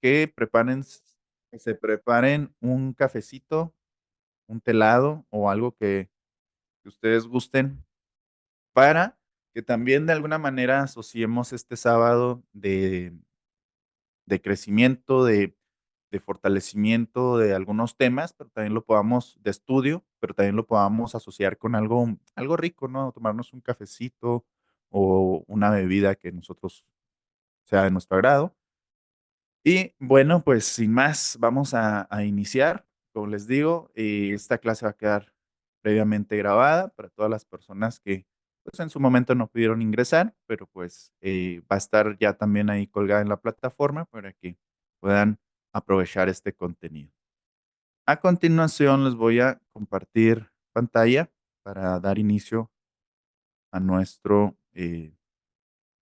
que que se preparen un cafecito, un telado o algo que ustedes gusten para que también de alguna manera asociemos este sábado de crecimiento, de fortalecimiento de algunos temas, pero también lo podamos, de estudio, pero también lo podamos asociar con algo rico, ¿no? Tomarnos un cafecito o una bebida que nosotros sea de nuestro agrado. Y bueno, pues sin más, vamos a iniciar. Como les digo, esta clase va a quedar previamente grabada para todas las personas que pues, en su momento no pudieron ingresar, pero pues va a estar ya también ahí colgada en la plataforma para que puedan aprovechar este contenido. A continuación, les voy a compartir pantalla para dar inicio a nuestro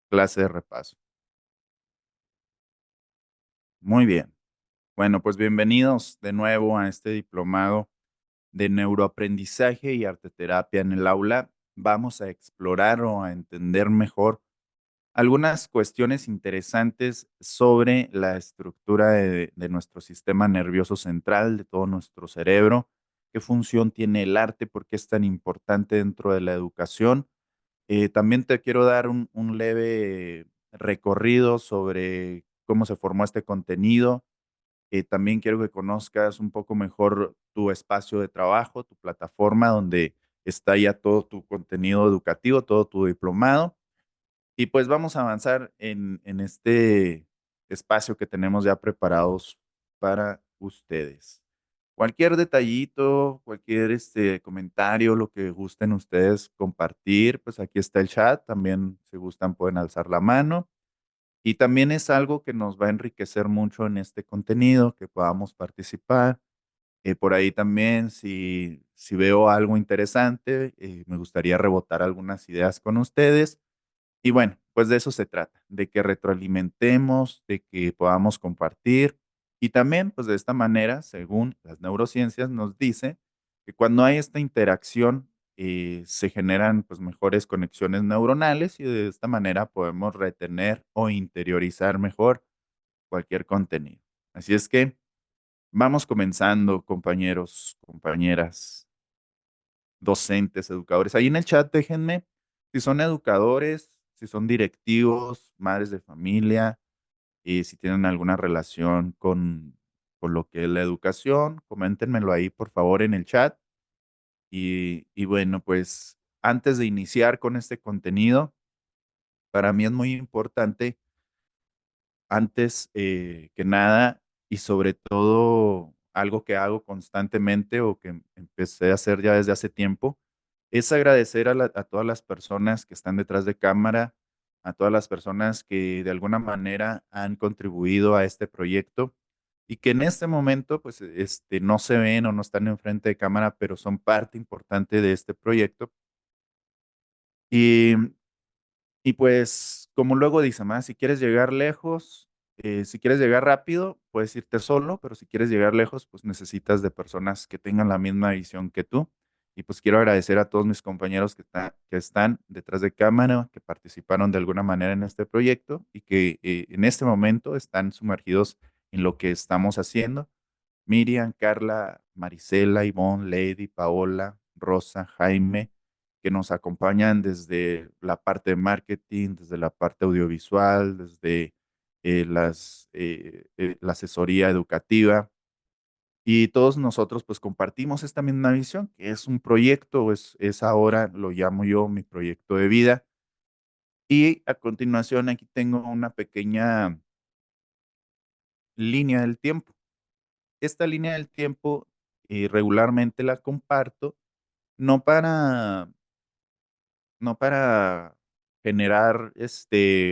clase de repaso. Muy bien. Bueno, pues bienvenidos de nuevo a este diplomado de neuroaprendizaje y arteterapia en el aula. Vamos a explorar o a entender mejor algunas cuestiones interesantes sobre la estructura de nuestro sistema nervioso central, de todo nuestro cerebro, qué función tiene el arte, por qué es tan importante dentro de la educación. También te quiero dar un leve recorrido sobre cómo se formó este contenido. También quiero que conozcas un poco mejor tu espacio de trabajo, tu plataforma donde está ya todo tu contenido educativo, todo tu diplomado. Y pues vamos a avanzar en este espacio que tenemos ya preparados para ustedes. Cualquier detallito, cualquier comentario, lo que gusten ustedes compartir, pues aquí está el chat. También, si gustan, pueden alzar la mano. Y también es algo que nos va a enriquecer mucho en este contenido, que podamos participar. Por ahí también, si veo algo interesante, me gustaría rebotar algunas ideas con ustedes. Y bueno, pues de eso se trata, de que retroalimentemos, de que podamos compartir. Y también, pues de esta manera, según las neurociencias, nos dice que cuando hay esta interacción, se generan pues mejores conexiones neuronales y de esta manera podemos retener o interiorizar mejor cualquier contenido. Así es que vamos comenzando, compañeros, compañeras, docentes, educadores. Ahí en el chat déjenme si son educadores, si son directivos, madres de familia, y si tienen alguna relación con lo que es la educación, coméntenmelo ahí por favor en el chat. Y bueno, pues antes de iniciar con este contenido, para mí es muy importante, antes que nada y sobre todo algo que hago constantemente o que empecé a hacer ya desde hace tiempo, es agradecer a todas las personas que están detrás de cámara, a todas las personas que de alguna manera han contribuido a este proyecto y que en este momento pues no se ven o no están enfrente de cámara, pero son parte importante de este proyecto. Y y pues, como luego dicen, ¿verdad? Si quieres llegar lejos, si quieres llegar rápido, puedes irte solo, pero si quieres llegar lejos, pues necesitas de personas que tengan la misma visión que tú. Y pues quiero agradecer a todos mis compañeros que están detrás de cámara, que participaron de alguna manera en este proyecto y que en este momento están sumergidos en lo que estamos haciendo. Miriam, Carla, Marisela, Ivonne, Lady, Paola, Rosa, Jaime, que nos acompañan desde la parte de marketing, desde la parte audiovisual, desde la asesoría educativa. Y todos nosotros pues compartimos esta misma visión, que es un proyecto, es ahora, lo llamo yo mi proyecto de vida. Y a continuación aquí tengo una pequeña línea del tiempo. Esta línea del tiempo regularmente la comparto, no para, no para generar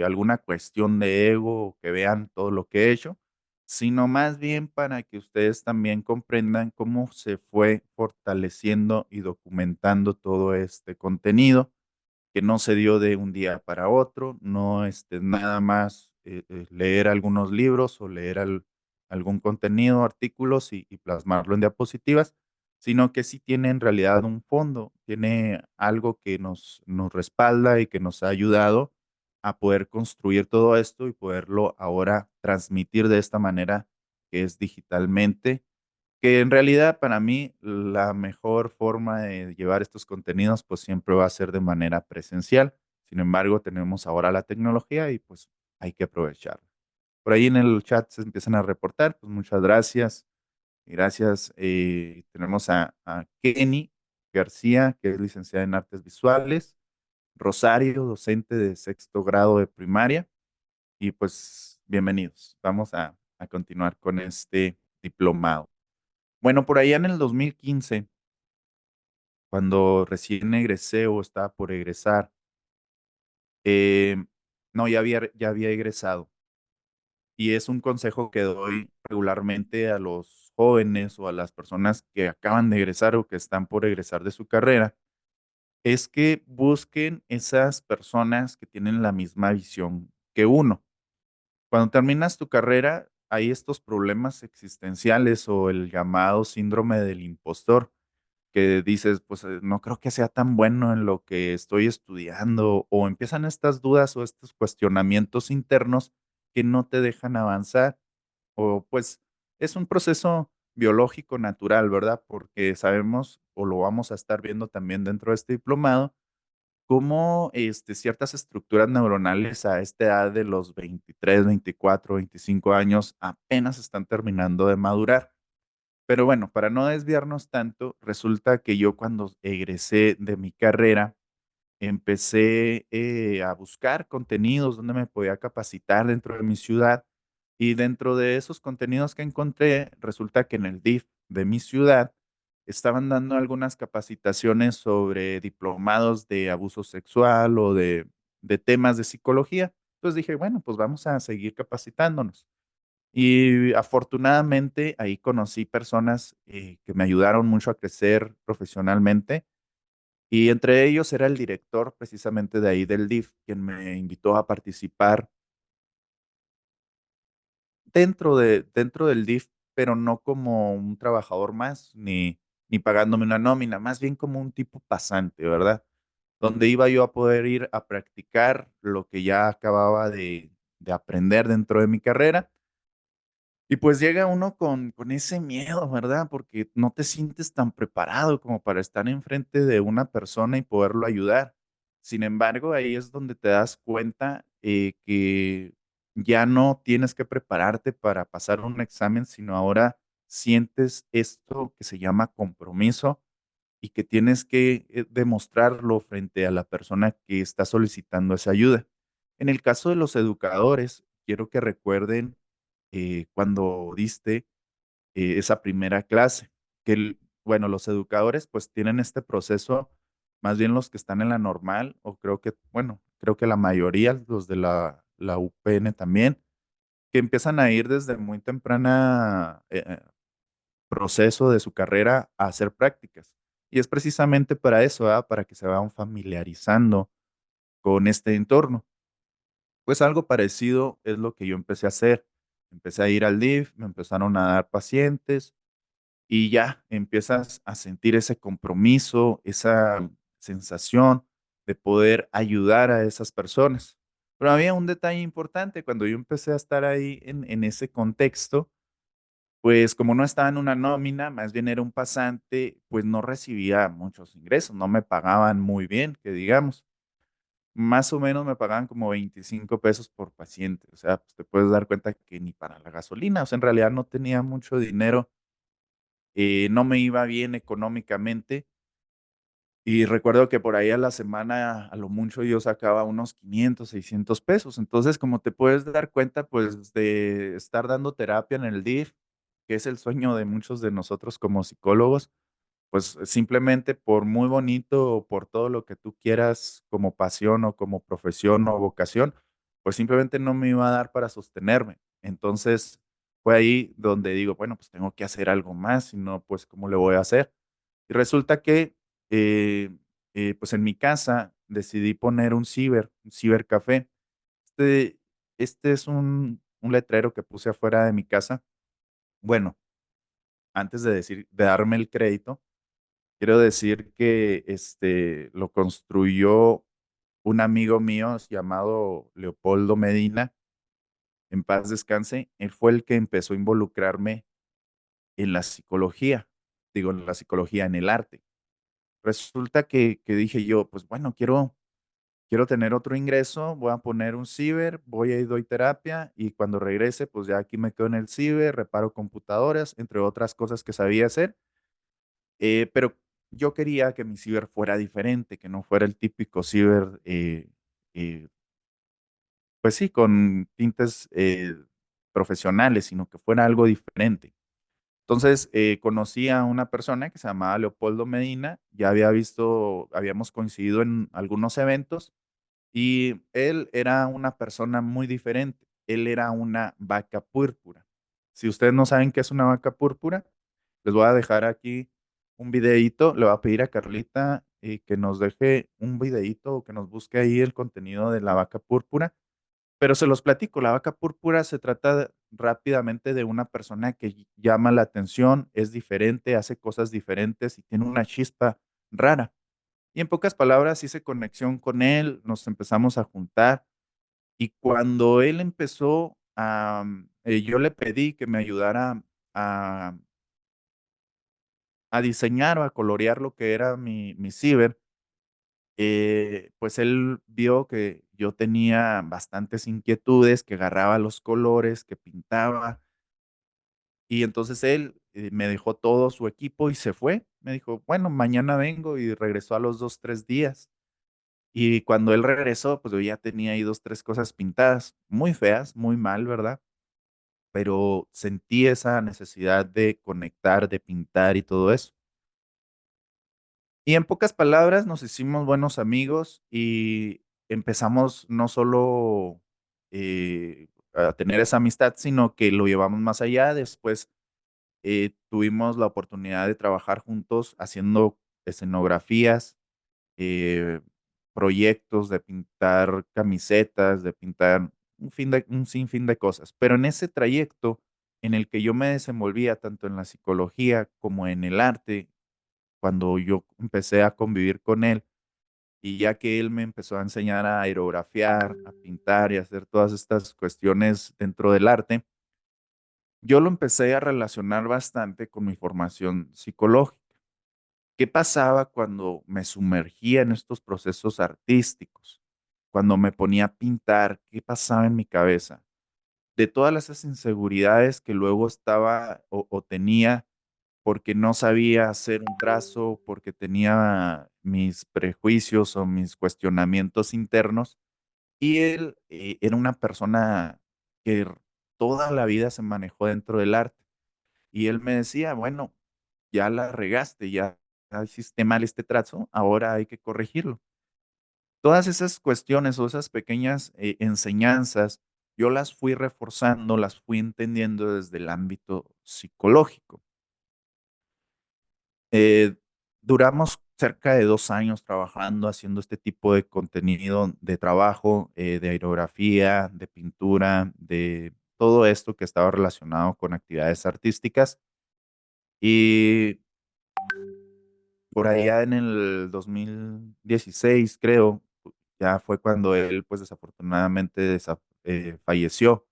alguna cuestión de ego o que vean todo lo que he hecho, sino más bien para que ustedes también comprendan cómo se fue fortaleciendo y documentando todo este contenido que no se dio de un día para otro, no nada más leer algunos libros o leer algún contenido, artículos y plasmarlo en diapositivas, sino que sí tiene en realidad un fondo, tiene algo que nos respalda y que nos ha ayudado a poder construir todo esto y poderlo ahora transmitir de esta manera que es digitalmente, que en realidad para mí la mejor forma de llevar estos contenidos, pues siempre va a ser de manera presencial. Sin embargo, tenemos ahora la tecnología y pues hay que aprovecharla. Por ahí en el chat se empiezan a reportar, pues muchas gracias. Gracias. Tenemos a Kenny García, que es licenciada en Artes Visuales. Rosario, docente de sexto grado de primaria. Y pues bienvenidos. Vamos a continuar con este diplomado. Bueno, por allá en el 2015, cuando recién egresé o estaba por egresar, eh, no, ya había egresado. Y es un consejo que doy regularmente a los jóvenes o a las personas que acaban de egresar o que están por egresar de su carrera, es que busquen esas personas que tienen la misma visión que uno. Cuando terminas tu carrera, hay estos problemas existenciales o el llamado síndrome del impostor, que dices, pues no creo que sea tan bueno en lo que estoy estudiando, o empiezan estas dudas o estos cuestionamientos internos que no te dejan avanzar, o pues es un proceso biológico natural, ¿verdad? Porque sabemos o lo vamos a estar viendo también dentro de este diplomado cómo, ciertas estructuras neuronales a esta edad de los 23, 24, 25 años apenas están terminando de madurar. Pero bueno, para no desviarnos tanto, resulta que yo cuando egresé de mi carrera, empecé, a buscar contenidos donde me podía capacitar dentro de mi ciudad, y dentro de esos contenidos que encontré, resulta que en el DIF de mi ciudad estaban dando algunas capacitaciones sobre diplomados de abuso sexual o de temas de psicología. Entonces dije: "Bueno, pues vamos a seguir capacitándonos". Y afortunadamente ahí conocí personas, que me ayudaron mucho a crecer profesionalmente, y entre ellos era el director precisamente de ahí del DIF, quien me invitó a participar dentro del DIF, pero no como un trabajador más, ni pagándome una nómina, más bien como un tipo pasante, ¿verdad? Donde iba yo a poder ir a practicar lo que ya acababa de aprender dentro de mi carrera. Y pues llega uno con ese miedo, ¿verdad? Porque no te sientes tan preparado como para estar enfrente de una persona y poderlo ayudar. Sin embargo, ahí es donde te das cuenta, que ya no tienes que prepararte para pasar un examen, sino ahora sientes esto que se llama compromiso y que tienes que, demostrarlo frente a la persona que está solicitando esa ayuda. En el caso de los educadores, quiero que recuerden, cuando diste, esa primera clase, que bueno, los educadores, pues, tienen este proceso, más bien los que están en la normal, o creo que, bueno, creo que la mayoría, los de la UPN también, que empiezan a ir desde muy temprana, proceso de su carrera a hacer prácticas. Y es precisamente para eso, ¿verdad? Para que se vayan familiarizando con este entorno. Pues algo parecido es lo que yo empecé a hacer. Empecé a ir al DIF, me empezaron a dar pacientes y ya empiezas a sentir ese compromiso, esa sensación de poder ayudar a esas personas. Pero había un detalle importante cuando yo empecé a estar ahí en ese contexto, pues como no estaba en una nómina, más bien era un pasante, pues no recibía muchos ingresos, no me pagaban muy bien, que digamos. Más o menos me pagaban como 25 pesos por paciente, o sea, pues, te puedes dar cuenta que ni para la gasolina, o sea, en realidad no tenía mucho dinero, no me iba bien económicamente, y recuerdo que por ahí a la semana, a lo mucho, yo sacaba unos 500, 600 pesos. Entonces, como te puedes dar cuenta, pues, de estar dando terapia en el DIF, que es el sueño de muchos de nosotros como psicólogos, pues, simplemente por muy bonito o por todo lo que tú quieras como pasión o como profesión o vocación, pues, simplemente no me iba a dar para sostenerme. Entonces, fue ahí donde digo: "Bueno, pues, tengo que hacer algo más, si no, pues, ¿cómo le voy a hacer?". Y resulta que, eh pues, en mi casa decidí poner un cibercafé. Este este es un letrero que puse afuera de mi casa. Bueno, antes de darme el crédito, quiero decir que, lo construyó un amigo mío llamado Leopoldo Medina, en paz descanse, él fue el que empezó a involucrarme en la psicología, digo, en la psicología, en el arte. Resulta que dije yo, pues bueno, quiero tener otro ingreso, voy a poner un ciber, voy a ir, doy terapia y cuando regrese, pues ya aquí me quedo en el ciber, reparo computadoras, entre otras cosas que sabía hacer. Pero yo quería que mi ciber fuera diferente, que no fuera el típico ciber, eh, pues sí, con tintes profesionales, sino que fuera algo diferente. Entonces, conocí a una persona que se llamaba Leopoldo Medina, ya habíamos coincidido en algunos eventos y él era una persona muy diferente. Él era una vaca púrpura. Si ustedes no saben qué es una vaca púrpura, les voy a dejar aquí un videíto. Le voy a pedir a Carlita que nos deje un videíto o que nos busque ahí el contenido de la vaca púrpura. Pero se los platico, la vaca púrpura se trata rápidamente de una persona que llama la atención, es diferente, hace cosas diferentes y tiene una chispa rara. Y en pocas palabras hice conexión con él, nos empezamos a juntar y cuando él empezó yo le pedí que me ayudara a, a diseñar o a colorear lo que era mi ciber. Pues él vio que yo tenía bastantes inquietudes, que agarraba los colores, que pintaba, y entonces él, me dejó todo su equipo y se fue. Me dijo: "Bueno, mañana vengo", y regresó a los 2 3 días. Y cuando él regresó, pues yo ya tenía ahí 2 3 cosas pintadas, muy feas, muy mal, ¿verdad? Pero sentí esa necesidad de conectar, de pintar y todo eso. Y en pocas palabras, nos hicimos buenos amigos y empezamos no solo, a tener esa amistad, sino que lo llevamos más allá. Después, tuvimos la oportunidad de trabajar juntos haciendo escenografías, eh, proyectos de pintar camisetas, de pintar un sinfín de cosas. Pero en ese trayecto en el que yo me desenvolvía tanto en la psicología como en el arte, cuando yo empecé a convivir con él, y ya que él me empezó a enseñar a aerografiar, a pintar y a hacer todas estas cuestiones dentro del arte, yo lo empecé a relacionar bastante con mi formación psicológica. ¿Qué pasaba cuando me sumergía en estos procesos artísticos? Cuando me ponía a pintar, ¿qué pasaba en mi cabeza? De todas esas inseguridades que luego estaba o tenía porque no sabía hacer un trazo, porque tenía mis prejuicios o mis cuestionamientos internos. Y él, era una persona que toda la vida se manejó dentro del arte. Y él me decía: "Bueno, ya la regaste, ya hiciste mal este trazo, ahora hay que corregirlo". Todas esas cuestiones o esas pequeñas, enseñanzas, yo las fui reforzando, las fui entendiendo desde el ámbito psicológico. Eh, Duramos cerca de 2 años trabajando, haciendo este tipo de contenido de trabajo, de aerografía, de pintura, de todo esto que estaba relacionado con actividades artísticas. Y por allá en el 2016, creo, ya fue cuando él, pues, desafortunadamente falleció.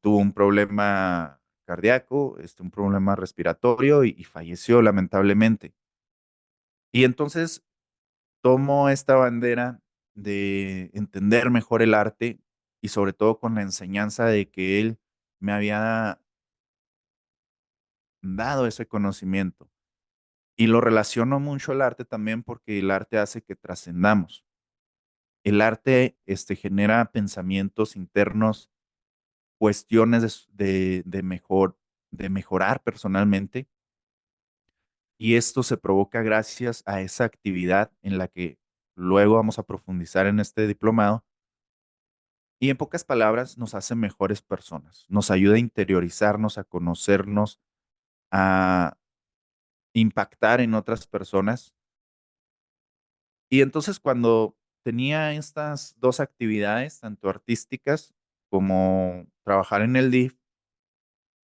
Tuvo un problema cardíaco, un problema respiratorio y falleció lamentablemente. Y entonces tomo esta bandera de entender mejor el arte y sobre todo con la enseñanza de que él me había dado ese conocimiento. Y lo relaciono mucho al arte también porque el arte hace que trascendamos. El arte genera pensamientos internos, cuestiones de mejorar personalmente. Y esto se provoca gracias a esa actividad en la que luego vamos a profundizar en este diplomado. Y en pocas palabras, nos hace mejores personas, nos ayuda a interiorizarnos, a conocernos, a impactar en otras personas. Y entonces, cuando tenía estas 2 actividades, tanto artísticas como trabajar en el DIF,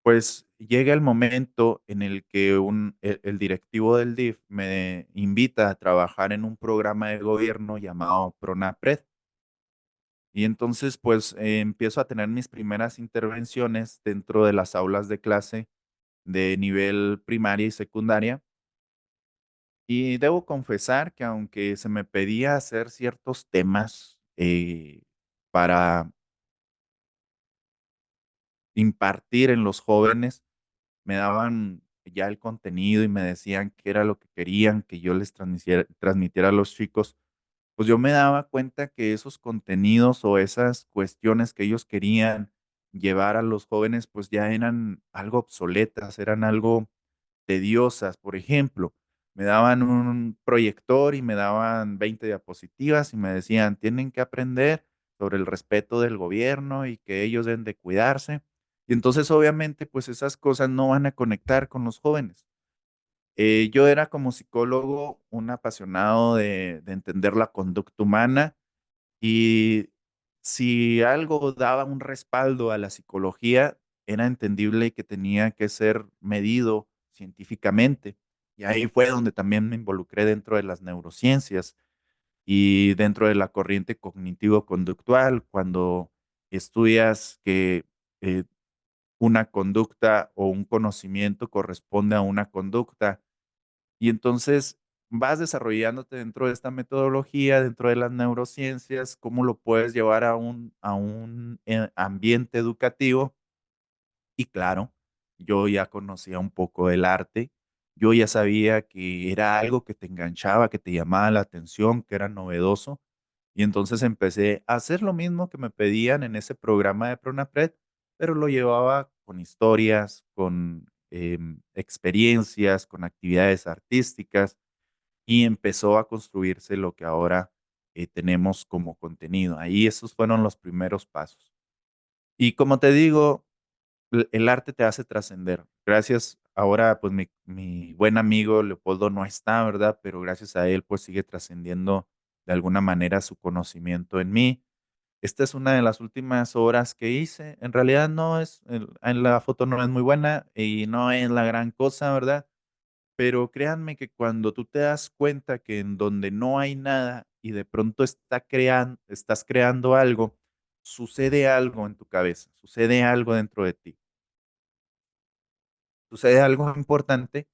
pues llega el momento en el que el directivo del DIF me invita a trabajar en un programa de gobierno llamado PRONAPRED. Y entonces, pues, empiezo a tener mis primeras intervenciones dentro de las aulas de clase de nivel primaria y secundaria. Y debo confesar que aunque se me pedía hacer ciertos temas, para impartir en los jóvenes, me daban ya el contenido y me decían qué era lo que querían que yo les transmitiera a los chicos, pues yo me daba cuenta que esos contenidos o esas cuestiones que ellos querían llevar a los jóvenes, pues ya eran algo obsoletas, eran algo tediosas. Por ejemplo, me daban un proyector y me daban 20 diapositivas y me decían: "Tienen que aprender sobre el respeto del gobierno y que ellos deben de cuidarse". Y entonces, obviamente, pues esas cosas no van a conectar con los jóvenes. Yo era como psicólogo un apasionado de entender la conducta humana y si algo daba un respaldo a la psicología, era entendible que tenía que ser medido científicamente. Y ahí fue donde también me involucré dentro de las neurociencias y dentro de la corriente cognitivo-conductual, cuando estudias que eh, una conducta o un conocimiento corresponde a una conducta y entonces vas desarrollándote dentro de esta metodología, dentro de las neurociencias, cómo lo puedes llevar a un ambiente educativo. Y claro, yo ya conocía un poco del arte, yo ya sabía que era algo que te enganchaba, que te llamaba la atención, que era novedoso. Y entonces empecé a hacer lo mismo que me pedían en ese programa de Pronapred, pero lo llevaba con historias, con experiencias, con actividades artísticas y empezó a construirse lo que ahora tenemos como contenido. Ahí esos fueron los primeros pasos. Y como te digo, el arte te hace trascender. Gracias, ahora pues mi buen amigo Leopoldo no está, ¿verdad? Pero gracias a él pues sigue trascendiendo de alguna manera su conocimiento en mí. Esta es una de las últimas obras que hice. En realidad no es, en la foto no es muy buena y no es la gran cosa, ¿verdad? Pero créanme que cuando tú te das cuenta que en donde no hay nada y de pronto estás creando algo, sucede algo en tu cabeza, sucede algo dentro de ti, sucede algo importante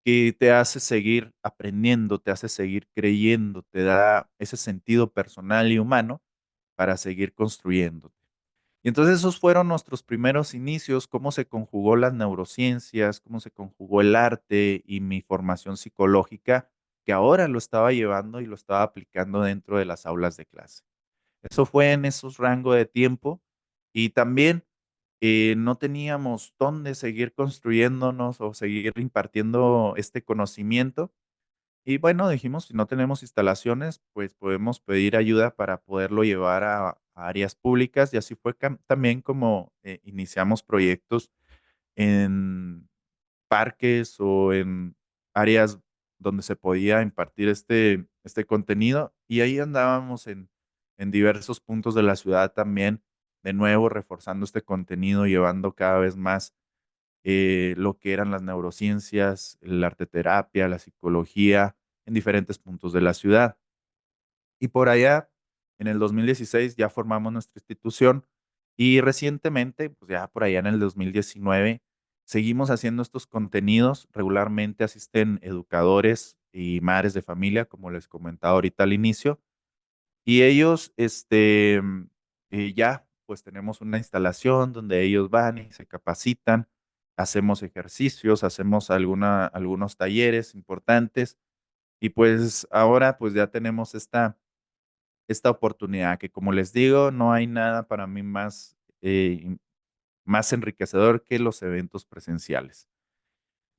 que te hace seguir aprendiendo, te hace seguir creyendo, te da ese sentido personal y humano para seguir construyendo. Y entonces esos fueron nuestros primeros inicios, cómo se conjugó las neurociencias, cómo se conjugó el arte y mi formación psicológica, que ahora lo estaba llevando y lo estaba aplicando dentro de las aulas de clase. Eso fue en esos rangos de tiempo y también no teníamos dónde seguir construyéndonos o seguir impartiendo este conocimiento. Y bueno, dijimos, si no tenemos instalaciones, pues podemos pedir ayuda para poderlo llevar a áreas públicas y así fue también como iniciamos proyectos en parques o en áreas donde se podía impartir este contenido y ahí andábamos en diversos puntos de la ciudad también, de nuevo reforzando este contenido, llevando cada vez más lo que eran las neurociencias, la arteterapia, la psicología en diferentes puntos de la ciudad. Y por allá, en el 2016 ya formamos nuestra institución y recientemente, pues ya por allá en el 2019, seguimos haciendo estos contenidos. Regularmente asisten educadores y madres de familia, como les comentaba ahorita al inicio, y ellos, ya, pues tenemos una instalación donde ellos van y se capacitan, hacemos ejercicios, hacemos algunos talleres importantes y pues ahora pues ya tenemos esta oportunidad que como les digo, no hay nada para mí más enriquecedor que los eventos presenciales.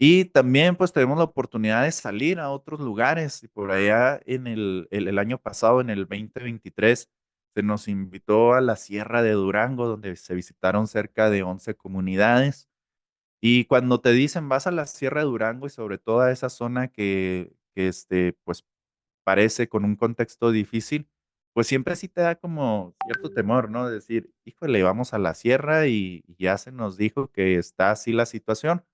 Y también, pues, tenemos la oportunidad de salir a otros lugares, y por allá en el año pasado, en el 2023, se nos invitó a la Sierra de Durango, donde se visitaron cerca de 11 comunidades. Y cuando te dicen: "Vas a la Sierra de Durango", y sobre todo a esa zona que, pues, parece con un contexto difícil, pues siempre sí te da como cierto temor, ¿no? De decir, híjole, vamos a la sierra y ya se nos dijo que está así la situación.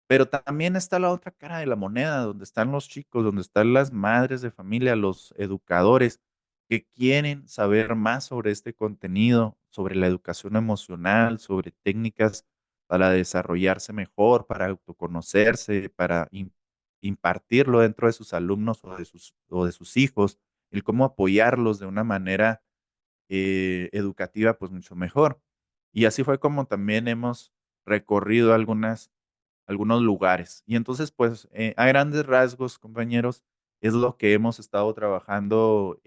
Pero también está la otra cara de la moneda, donde están los chicos, donde están las madres de familia, los educadores que quieren saber más sobre este contenido, sobre la educación emocional, sobre técnicas para desarrollarse mejor, para autoconocerse, para impartirlo dentro de sus alumnos o de sus hijos, el cómo apoyarlos de una manera educativa, pues mucho mejor. Y así fue como también hemos recorrido algunos lugares. Y entonces, pues, a grandes rasgos, compañeros, es lo que hemos estado trabajando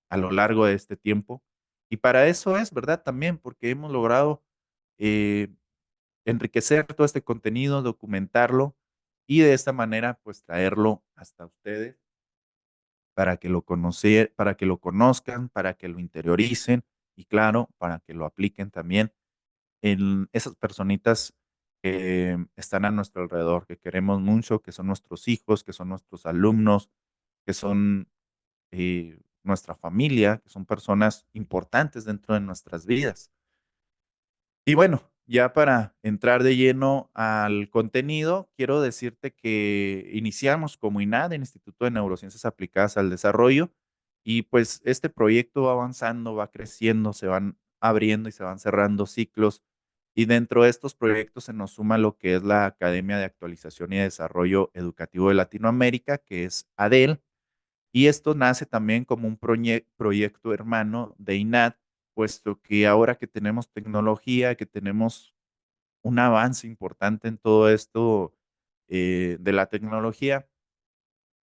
a lo largo de este tiempo. Y para eso es, ¿verdad? También porque hemos logrado eh, enriquecer todo este contenido, documentarlo y de esta manera, pues, traerlo hasta ustedes para que para que lo conozcan, para que lo interioricen y claro, para que lo apliquen también en esas personitas que están a nuestro alrededor, que queremos mucho, que son nuestros hijos, que son nuestros alumnos, que son nuestra familia, que son personas importantes dentro de nuestras vidas. Y bueno, ya para entrar de lleno al contenido, quiero decirte que iniciamos como INAD, el Instituto de Neurociencias Aplicadas al Desarrollo, y pues este proyecto va avanzando, va creciendo, se van abriendo y se van cerrando ciclos, y dentro de estos proyectos se nos suma lo que es la Academia de Actualización y Desarrollo Educativo de Latinoamérica, que es ADEL, y esto nace también como un proyecto hermano de INAD, puesto que ahora que tenemos tecnología, que tenemos un avance importante en todo esto de la tecnología,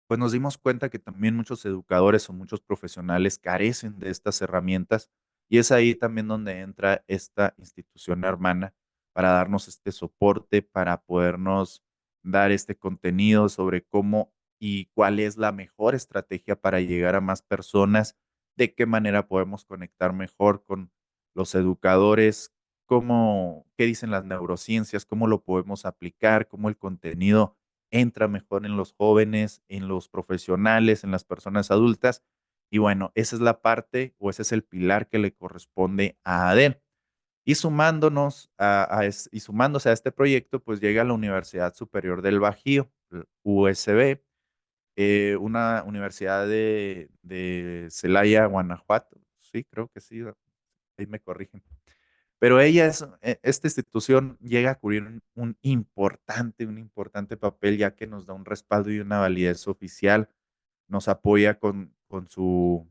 pues nos dimos cuenta que también muchos educadores o muchos profesionales carecen de estas herramientas y es ahí también donde entra esta institución hermana para darnos este soporte, para podernos dar este contenido sobre cómo y cuál es la mejor estrategia para llegar a más personas, de qué manera podemos conectar mejor con los educadores, cómo, qué dicen las neurociencias, cómo lo podemos aplicar, cómo el contenido entra mejor en los jóvenes, en los profesionales, en las personas adultas. Y bueno, esa es la parte o ese es el pilar que le corresponde a ADEN. Y sumándonos y sumándose a este proyecto, pues llega a la Universidad Superior del Bajío, USB, una universidad de Celaya, Guanajuato. Sí, creo que sí, ahí me corrigen. Pero esta institución llega a cubrir un importante papel, ya que nos da un respaldo y una validez oficial, nos apoya con su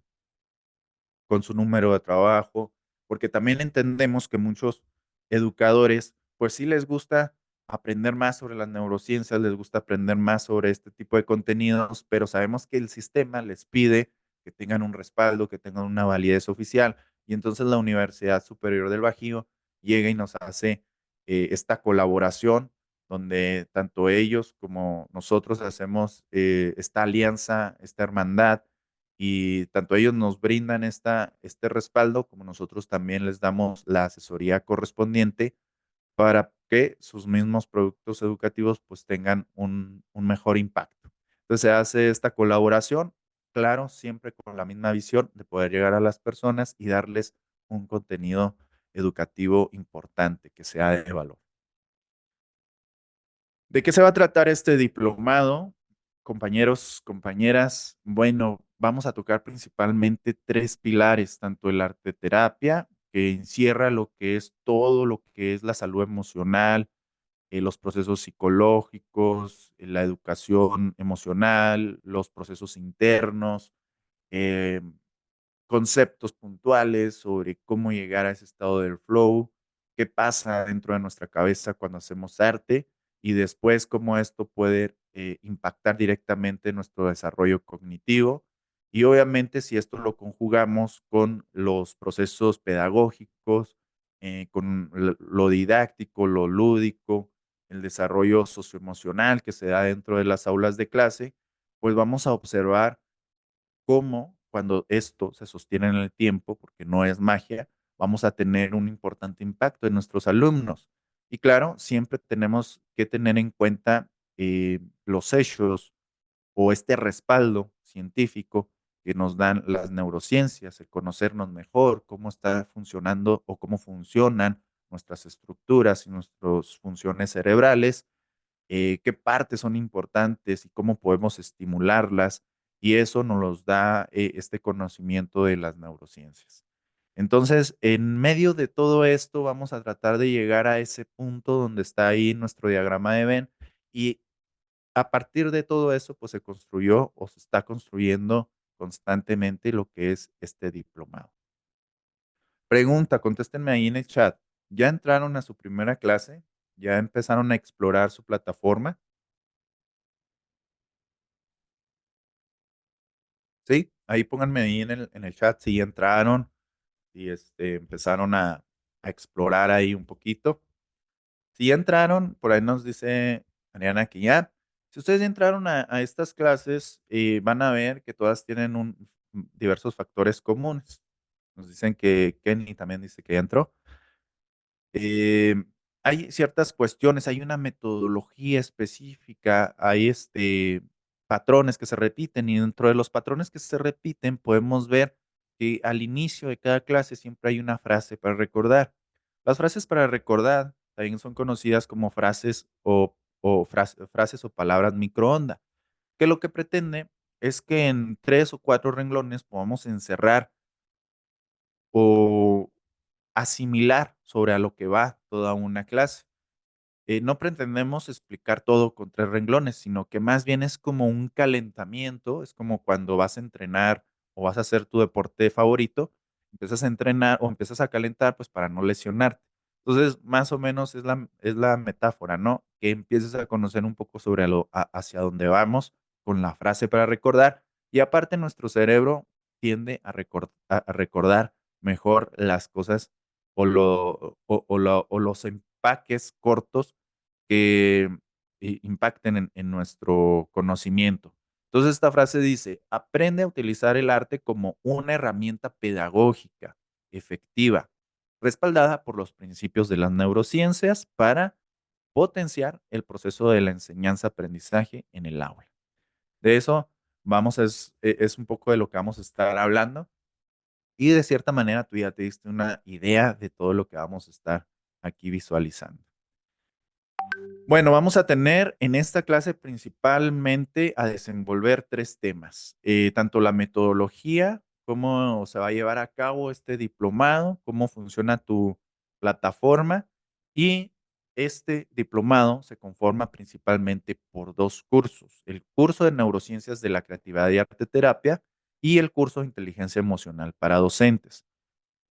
número de trabajo, porque también entendemos que muchos educadores, pues sí les gusta aprender más sobre las neurociencias, les gusta aprender más sobre este tipo de contenidos, pero sabemos que el sistema les pide que tengan un respaldo, que tengan una validez oficial, y entonces la Universidad Superior del Bajío llega y nos hace esta colaboración donde tanto ellos como nosotros hacemos esta alianza, esta hermandad, y tanto ellos nos brindan este respaldo como nosotros también les damos la asesoría correspondiente para que sus mismos productos educativos pues tengan un mejor impacto. Entonces se hace esta colaboración, claro, siempre con la misma visión de poder llegar a las personas y darles un contenido educativo importante que sea de valor. ¿De qué se va a tratar este diplomado, compañeros, compañeras? Bueno, vamos a tocar principalmente tres pilares, tanto el arte terapia, que encierra lo que es todo lo que es la salud emocional, los procesos psicológicos, la educación emocional, los procesos internos, eh, conceptos puntuales sobre cómo llegar a ese estado del flow, qué pasa dentro de nuestra cabeza cuando hacemos arte y después cómo esto puede impactar directamente nuestro desarrollo cognitivo. Y obviamente si esto lo conjugamos con los procesos pedagógicos, con lo didáctico, lo lúdico, el desarrollo socioemocional que se da dentro de las aulas de clase, pues vamos a observar cómo cuando esto se sostiene en el tiempo, porque no es magia, vamos a tener un importante impacto en nuestros alumnos. Y claro, siempre tenemos que tener en cuenta los hechos o este respaldo científico que nos dan las neurociencias, el conocernos mejor, cómo está funcionando o cómo funcionan nuestras estructuras y nuestras funciones cerebrales, qué partes son importantes y cómo podemos estimularlas, y eso nos los da este conocimiento de las neurociencias. Entonces, en medio de todo esto, vamos a tratar de llegar a ese punto donde está ahí nuestro diagrama de Venn, y a partir de todo eso, pues se construyó o se está construyendo constantemente lo que es este diplomado. Pregunta, contéstenme ahí en el chat. ¿Ya entraron a su primera clase? ¿Ya empezaron a explorar su plataforma? Sí, ahí pónganme ahí en el chat si ya entraron y empezaron a explorar ahí un poquito. Si ya entraron, por ahí nos dice Ariana que ya. Si ustedes ya entraron a estas clases, van a ver que todas tienen diversos factores comunes. Nos dicen que Kenny también dice que ya entró. Hay ciertas cuestiones, hay una metodología específica, hay patrones que se repiten, y dentro de los patrones que se repiten podemos ver que al inicio de cada clase siempre hay una frase para recordar. Las frases para recordar también son conocidas como frases frases o palabras microondas, que lo que pretende es que en 3 o 4 renglones podamos encerrar o asimilar sobre a lo que va toda una clase. No pretendemos explicar todo con 3 renglones, sino que más bien es como un calentamiento, es como cuando vas a entrenar o vas a hacer tu deporte favorito, empiezas a entrenar o empiezas a calentar, pues, para no lesionarte. Entonces, más o menos es la metáfora, ¿no? Que empieces a conocer un poco sobre hacia dónde vamos con la frase para recordar, y aparte nuestro cerebro tiende a recordar mejor las cosas o los empaques cortos que impacten en nuestro conocimiento. Entonces, esta frase dice: aprende a utilizar el arte como una herramienta pedagógica efectiva, respaldada por los principios de las neurociencias para potenciar el proceso de la enseñanza-aprendizaje en el aula. De eso es un poco de lo que vamos a estar hablando, y de cierta manera tú ya te diste una idea de todo lo que vamos a estar aquí visualizando. Bueno, vamos a tener en esta clase principalmente a desenvolver 3 temas, tanto la metodología, cómo se va a llevar a cabo este diplomado, cómo funciona tu plataforma, y este diplomado se conforma principalmente por 2 cursos: el curso de Neurociencias de la Creatividad y Arteterapia y el curso de Inteligencia Emocional para Docentes.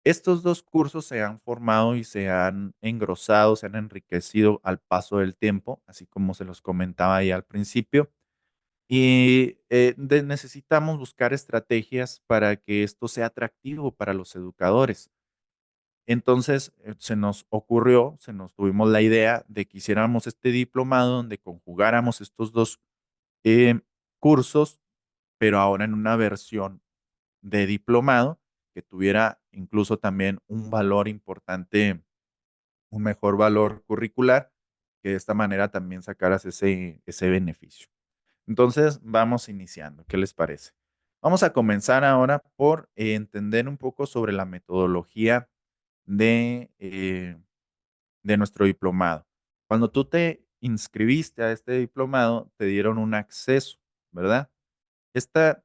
Estos 2 cursos se han formado y se han engrosado, se han enriquecido al paso del tiempo, así como se los comentaba ahí al principio, y, necesitamos buscar estrategias para que esto sea atractivo para los educadores. Entonces, tuvimos la idea de que hiciéramos este diplomado donde conjugáramos estos 2 eh, cursos, pero ahora en una versión de diplomado que tuviera incluso también un valor importante, un mejor valor curricular, que de esta manera también sacaras ese beneficio. Entonces, vamos iniciando, ¿qué les parece? Vamos a comenzar ahora por entender un poco sobre la metodología de nuestro diplomado. Cuando tú te inscribiste a este diplomado, te dieron un acceso, ¿verdad?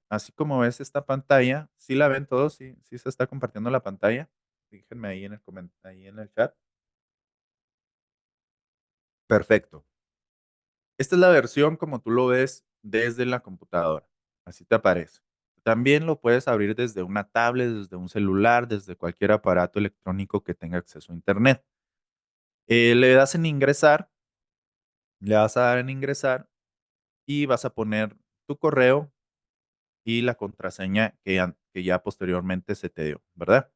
Así como ves esta pantalla, ¿sí la ven todos? ¿Sí se está compartiendo la pantalla? Díganme ahí en el chat. Perfecto. Esta es la versión como tú lo ves desde la computadora. Así te aparece. También lo puedes abrir desde una tablet, desde un celular, desde cualquier aparato electrónico que tenga acceso a Internet. Le das en ingresar, le vas a dar en ingresar y vas a poner tu correo y la contraseña que ya posteriormente se te dio, ¿verdad?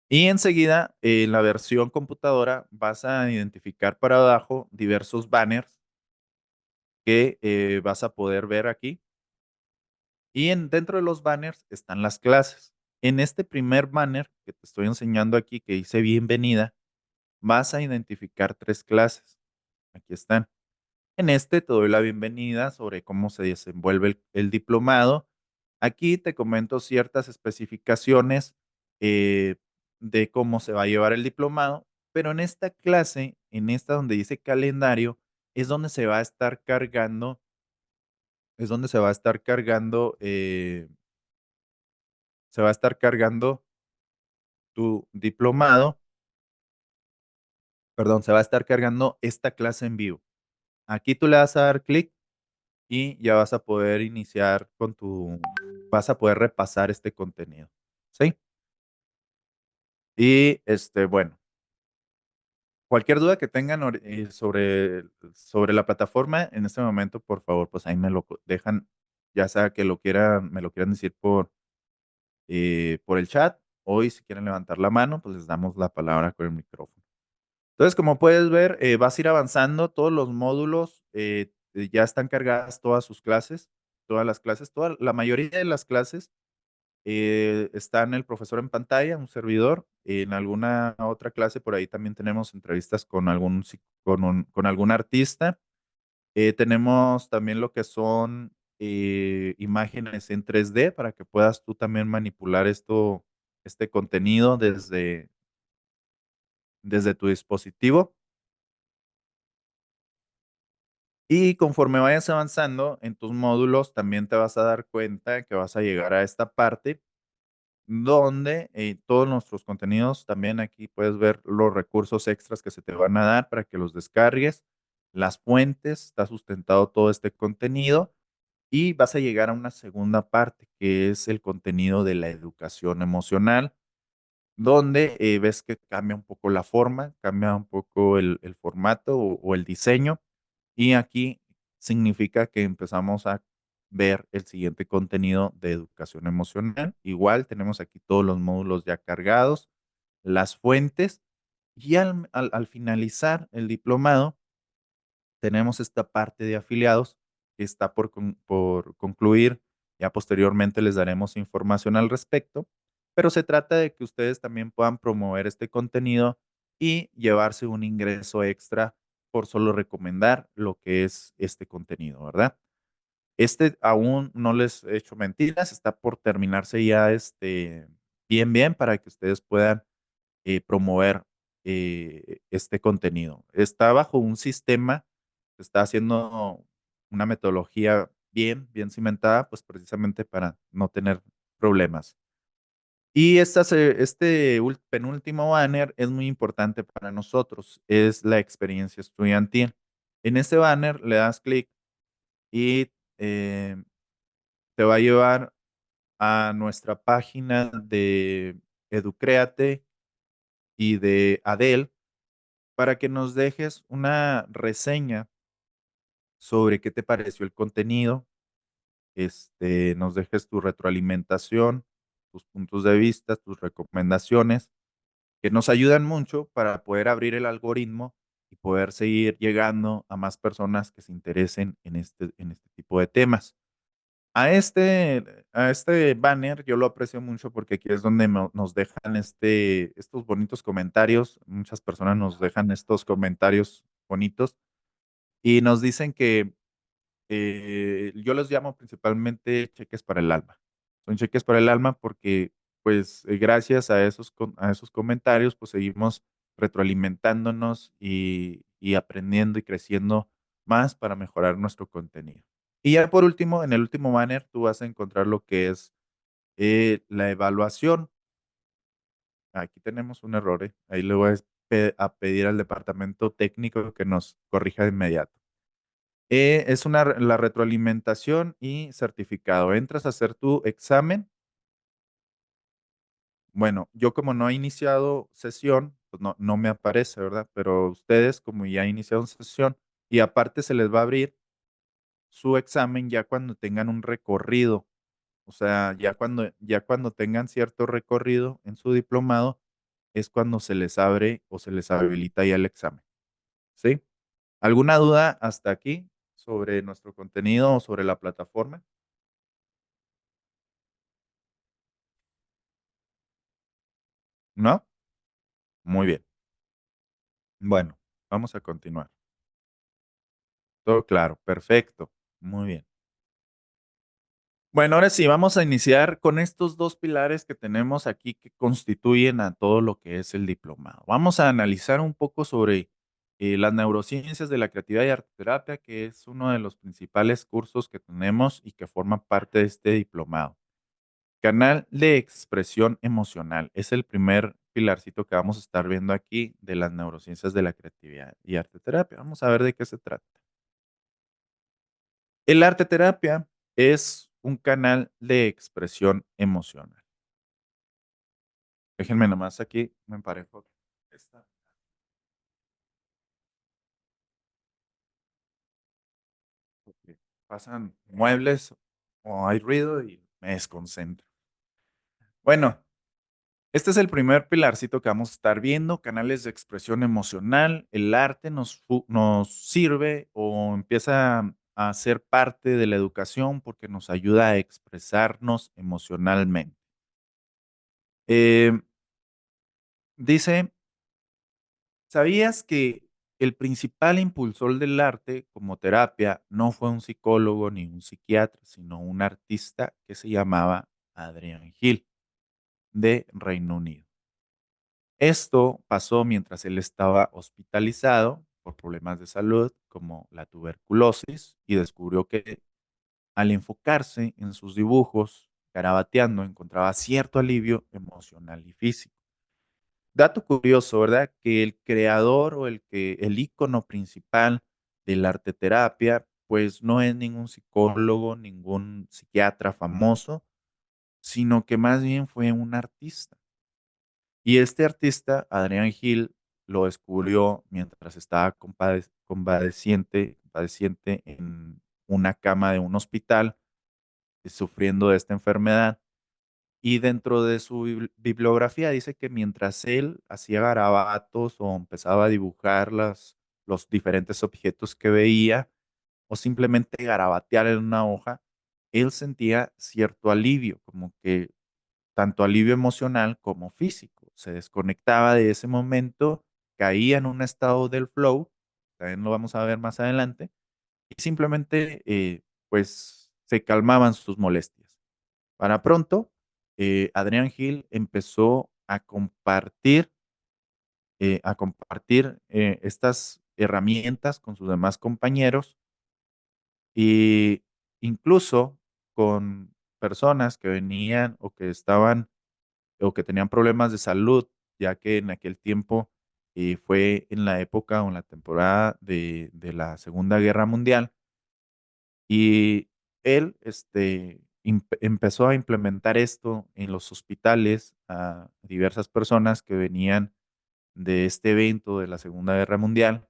Y enseguida, en la versión computadora, vas a identificar para abajo diversos banners que vas a poder ver aquí. Y dentro de los banners están las clases. En este primer banner que te estoy enseñando aquí, que dice bienvenida, vas a identificar 3 clases. Aquí están. En este te doy la bienvenida sobre cómo se desenvuelve el diplomado. Aquí te comento ciertas especificaciones eh, de cómo se va a llevar el diplomado, pero en esta clase, en esta donde dice calendario, es donde se va a estar cargando, es donde se va a estar cargando, se va a estar cargando tu diplomado, perdón, se va a estar cargando esta clase en vivo. Aquí tú le vas a dar clic y ya vas a poder iniciar con vas a poder repasar este contenido, ¿sí? Y bueno, cualquier duda que tengan sobre la plataforma en este momento, por favor, pues ahí me lo dejan, ya sea que me lo quieran decir por el chat, o y si quieren levantar la mano, pues les damos la palabra con el micrófono. Entonces, como puedes ver, vas a ir avanzando, todos los módulos ya están cargadas todas sus clases, todas las clases, la mayoría de las clases están el profesor en pantalla, un servidor. En alguna otra clase por ahí también tenemos entrevistas con con algún artista. Tenemos también lo que son imágenes en 3D para que puedas tú también manipular este contenido desde tu dispositivo. Y conforme vayas avanzando en tus módulos, también te vas a dar cuenta que vas a llegar a esta parte donde todos nuestros contenidos, también aquí puedes ver los recursos extras que se te van a dar para que los descargues, las fuentes, está sustentado todo este contenido y vas a llegar a una segunda parte que es el contenido de la educación emocional, donde ves que cambia un poco la forma, cambia un poco el formato o el diseño y aquí significa que empezamos a ver el siguiente contenido de educación emocional. Igual tenemos aquí todos los módulos ya cargados, las fuentes y al finalizar el diplomado tenemos esta parte de afiliados que está por concluir. Ya posteriormente les daremos información al respecto, pero se trata de que ustedes también puedan promover este contenido y llevarse un ingreso extra por solo recomendar lo que es este contenido, ¿verdad? Aún no les he hecho mentiras, está por terminarse ya bien para que ustedes puedan promover este contenido. Está bajo un sistema, se está haciendo una metodología bien cimentada, pues precisamente para no tener problemas. Y penúltimo banner es muy importante para nosotros, es la experiencia estudiantil. En este banner le das clic y eh, te va a llevar a nuestra página de Educréate y de Adel para que nos dejes una reseña sobre qué te pareció el contenido, nos dejes tu retroalimentación, tus puntos de vista, tus recomendaciones, que nos ayudan mucho para poder abrir el algoritmo y poder seguir llegando a más personas que se interesen en este tipo de temas. A este banner yo lo aprecio mucho porque aquí es donde nos dejan estos bonitos comentarios. Muchas personas nos dejan estos comentarios bonitos y nos dicen que yo los llamo principalmente cheques para el alma. Son cheques para el alma porque, pues, gracias a a esos comentarios, pues seguimos retroalimentándonos y aprendiendo y creciendo más para mejorar nuestro contenido. Y ya por último, en el último banner, tú vas a encontrar lo que es la evaluación. Aquí tenemos un error, ¿eh? Ahí le voy a pedir al departamento técnico que nos corrija de inmediato. Es la retroalimentación y certificado. Entras a hacer tu examen. Bueno, yo como no he iniciado sesión, pues no me aparece, ¿verdad? Pero ustedes, como ya iniciaron sesión, y aparte se les va a abrir su examen ya cuando tengan un recorrido. O sea, ya cuando tengan cierto recorrido en su diplomado, es cuando se les abre o se les habilita ya el examen. ¿Sí? ¿Alguna duda hasta aquí sobre nuestro contenido o sobre la plataforma? ¿No? Muy bien. Bueno, vamos a continuar. Todo claro, perfecto. Muy bien. Bueno, ahora sí, vamos a iniciar con estos 2 pilares que tenemos aquí que constituyen a todo lo que es el diplomado. Vamos a analizar un poco sobre, las neurociencias de la creatividad y arteterapia, que es uno de los principales cursos que tenemos y que forma parte de este diplomado. Canal de expresión emocional, es el primer pilarcito que vamos a estar viendo aquí de las neurociencias de la creatividad y arteterapia. Vamos a ver de qué se trata. El arteterapia es un canal de expresión emocional. Déjenme nomás aquí, me emparejo esta, porque pasan muebles o hay ruido y me desconcentro. Bueno, este es el primer pilarcito que vamos a estar viendo, canales de expresión emocional. El arte nos sirve o empieza a ser parte de la educación porque nos ayuda a expresarnos emocionalmente. Em, dice, ¿sabías que el principal impulsor del arte como terapia no fue un psicólogo ni un psiquiatra, sino un artista que se llamaba Adrian Hill, de Reino Unido? Esto pasó mientras él estaba hospitalizado por problemas de salud como la tuberculosis y descubrió que al enfocarse en sus dibujos, garabateando, encontraba cierto alivio emocional y físico. Dato curioso, ¿verdad? Que el creador o el ícono principal de la arteterapia, pues no es ningún psicólogo, ningún psiquiatra famoso, sino que más bien fue un artista. Y este artista, Adrián Gil, lo descubrió mientras estaba padeciente en una cama de un hospital, sufriendo de esta enfermedad. Y dentro de su bibliografía dice que mientras él hacía garabatos o empezaba a dibujar los diferentes objetos que veía, o simplemente garabatear en una hoja, él sentía cierto alivio, como que tanto alivio emocional como físico. Se desconectaba de ese momento, caía en un estado del flow, también lo vamos a ver más adelante, y simplemente, pues, se calmaban sus molestias. Para pronto, Adrián Gil empezó a compartir estas herramientas con sus demás compañeros y incluso con personas que venían o que tenían problemas de salud, ya que en aquel tiempo, fue en la época o en la temporada de la Segunda Guerra Mundial, y él, empezó a implementar esto en los hospitales a diversas personas que venían de este evento de la Segunda Guerra Mundial,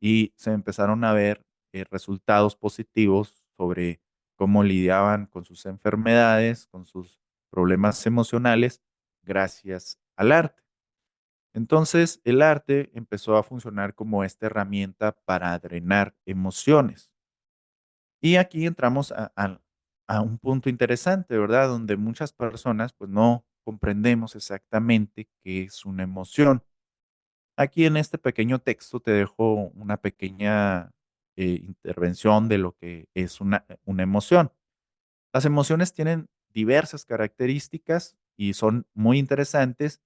y se empezaron a ver, resultados positivos sobre cómo lidiaban con sus enfermedades, con sus problemas emocionales, gracias al arte. Entonces, el arte empezó a funcionar como esta herramienta para drenar emociones. Y aquí entramos a un punto interesante, ¿verdad? Donde muchas personas, pues, no comprendemos exactamente qué es una emoción. Aquí en este pequeño texto te dejo una pequeña, intervención de lo que es una emoción. Las emociones tienen diversas características y son muy interesantes,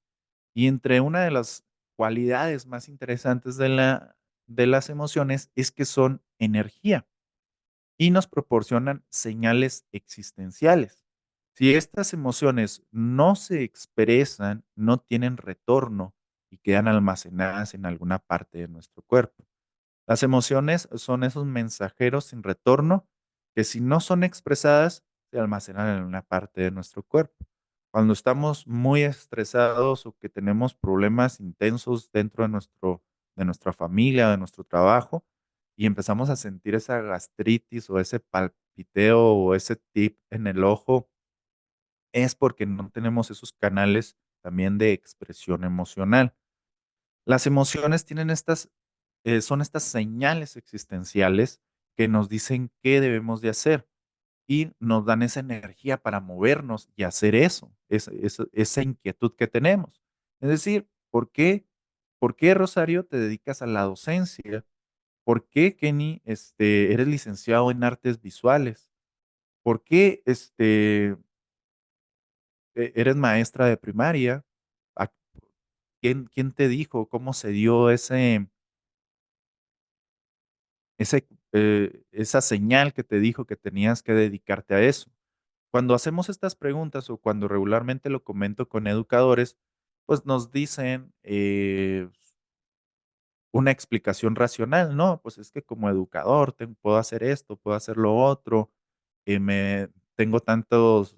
y entre una de las cualidades más interesantes de las emociones es que son energía y nos proporcionan señales existenciales. Si estas emociones no se expresan, no tienen retorno y quedan almacenadas en alguna parte de nuestro cuerpo. Las emociones son esos mensajeros sin retorno que si no son expresadas, se almacenan en una parte de nuestro cuerpo. Cuando estamos muy estresados o que tenemos problemas intensos dentro de nuestra familia, de nuestro trabajo, y empezamos a sentir esa gastritis o ese palpiteo o ese tip en el ojo, es porque no tenemos esos canales también de expresión emocional. Las emociones tienen son estas señales existenciales que nos dicen qué debemos de hacer y nos dan esa energía para movernos y hacer eso, esa inquietud que tenemos. Es decir, ¿por qué, Rosario, te dedicas a la docencia? ¿Por qué, Kenny, eres licenciado en artes visuales? ¿por qué, eres maestra de primaria? ¿A quién te dijo? ¿Cómo se dio esa señal que te dijo que tenías que dedicarte a eso? Cuando hacemos estas preguntas o cuando regularmente lo comento con educadores, pues nos dicen, una explicación racional, ¿no? Pues es que como educador puedo hacer esto, puedo hacer lo otro, tengo tantos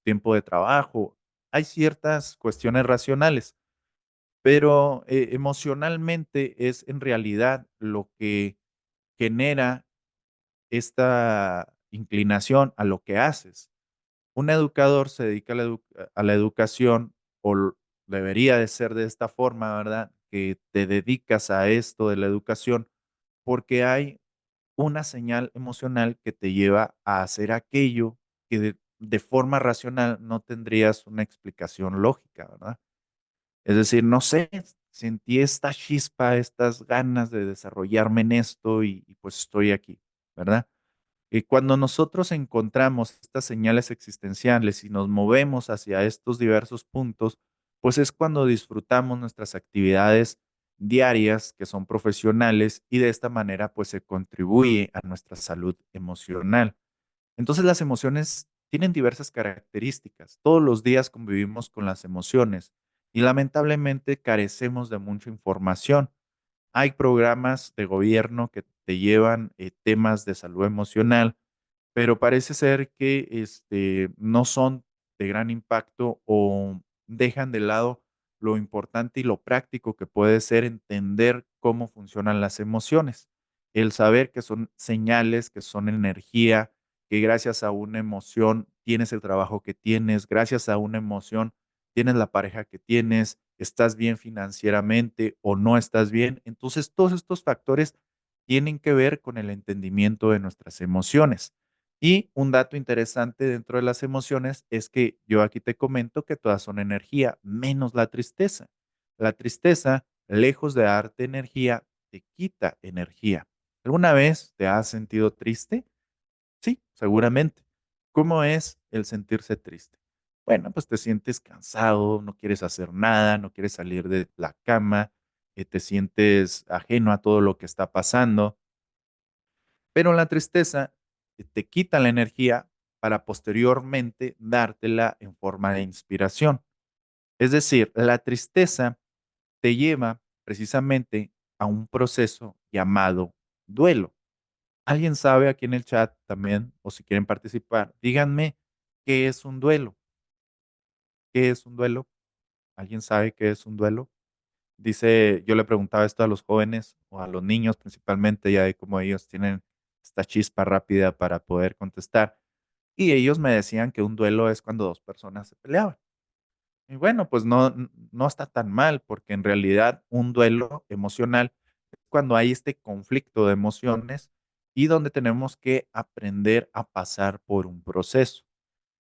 tiempo de trabajo. Hay ciertas cuestiones racionales, pero emocionalmente es en realidad lo que genera esta inclinación a lo que haces. Un educador se dedica a la educación, o debería de ser de esta forma, ¿verdad? Que te dedicas a esto de la educación porque hay una señal emocional que te lleva a hacer aquello que de forma racional no tendrías una explicación lógica, ¿verdad? Es decir, no sé, sentí esta chispa, estas ganas de desarrollarme en esto y pues estoy aquí, ¿verdad? Y cuando nosotros encontramos estas señales existenciales y nos movemos hacia estos diversos puntos, pues es cuando disfrutamos nuestras actividades diarias que son profesionales y de esta manera pues se contribuye a nuestra salud emocional. Entonces las emociones tienen diversas características. Todos los días convivimos con las emociones y lamentablemente carecemos de mucha información. Hay programas de gobierno que te llevan temas de salud emocional, pero parece ser que, no son de gran impacto o dejan de lado lo importante y lo práctico que puede ser entender cómo funcionan las emociones. El saber que son señales, que son energía, que gracias a una emoción tienes el trabajo que tienes, gracias a una emoción tienes la pareja que tienes, estás bien financieramente o no estás bien. Entonces, todos estos factores tienen que ver con el entendimiento de nuestras emociones. Y un dato interesante dentro de las emociones es que yo aquí te comento que todas son energía, menos la tristeza. La tristeza, lejos de darte energía, te quita energía. ¿Alguna vez te has sentido triste? Sí, seguramente. ¿Cómo es el sentirse triste? Bueno, pues te sientes cansado, no quieres hacer nada, no quieres salir de la cama, te sientes ajeno a todo lo que está pasando. Pero la tristeza te quita la energía para posteriormente dártela en forma de inspiración. Es decir, la tristeza te lleva precisamente a un proceso llamado duelo. ¿Alguien sabe aquí en el chat también, o si quieren participar? Díganme, ¿qué es un duelo? ¿Qué es un duelo? ¿Alguien sabe qué es un duelo? Dice, yo le preguntaba esto a los jóvenes o a los niños principalmente, ya de cómo ellos tienen esta chispa rápida para poder contestar. Y ellos me decían que un duelo es cuando 2 personas se peleaban. Y bueno, pues no está tan mal, porque en realidad un duelo emocional es cuando hay este conflicto de emociones y donde tenemos que aprender a pasar por un proceso.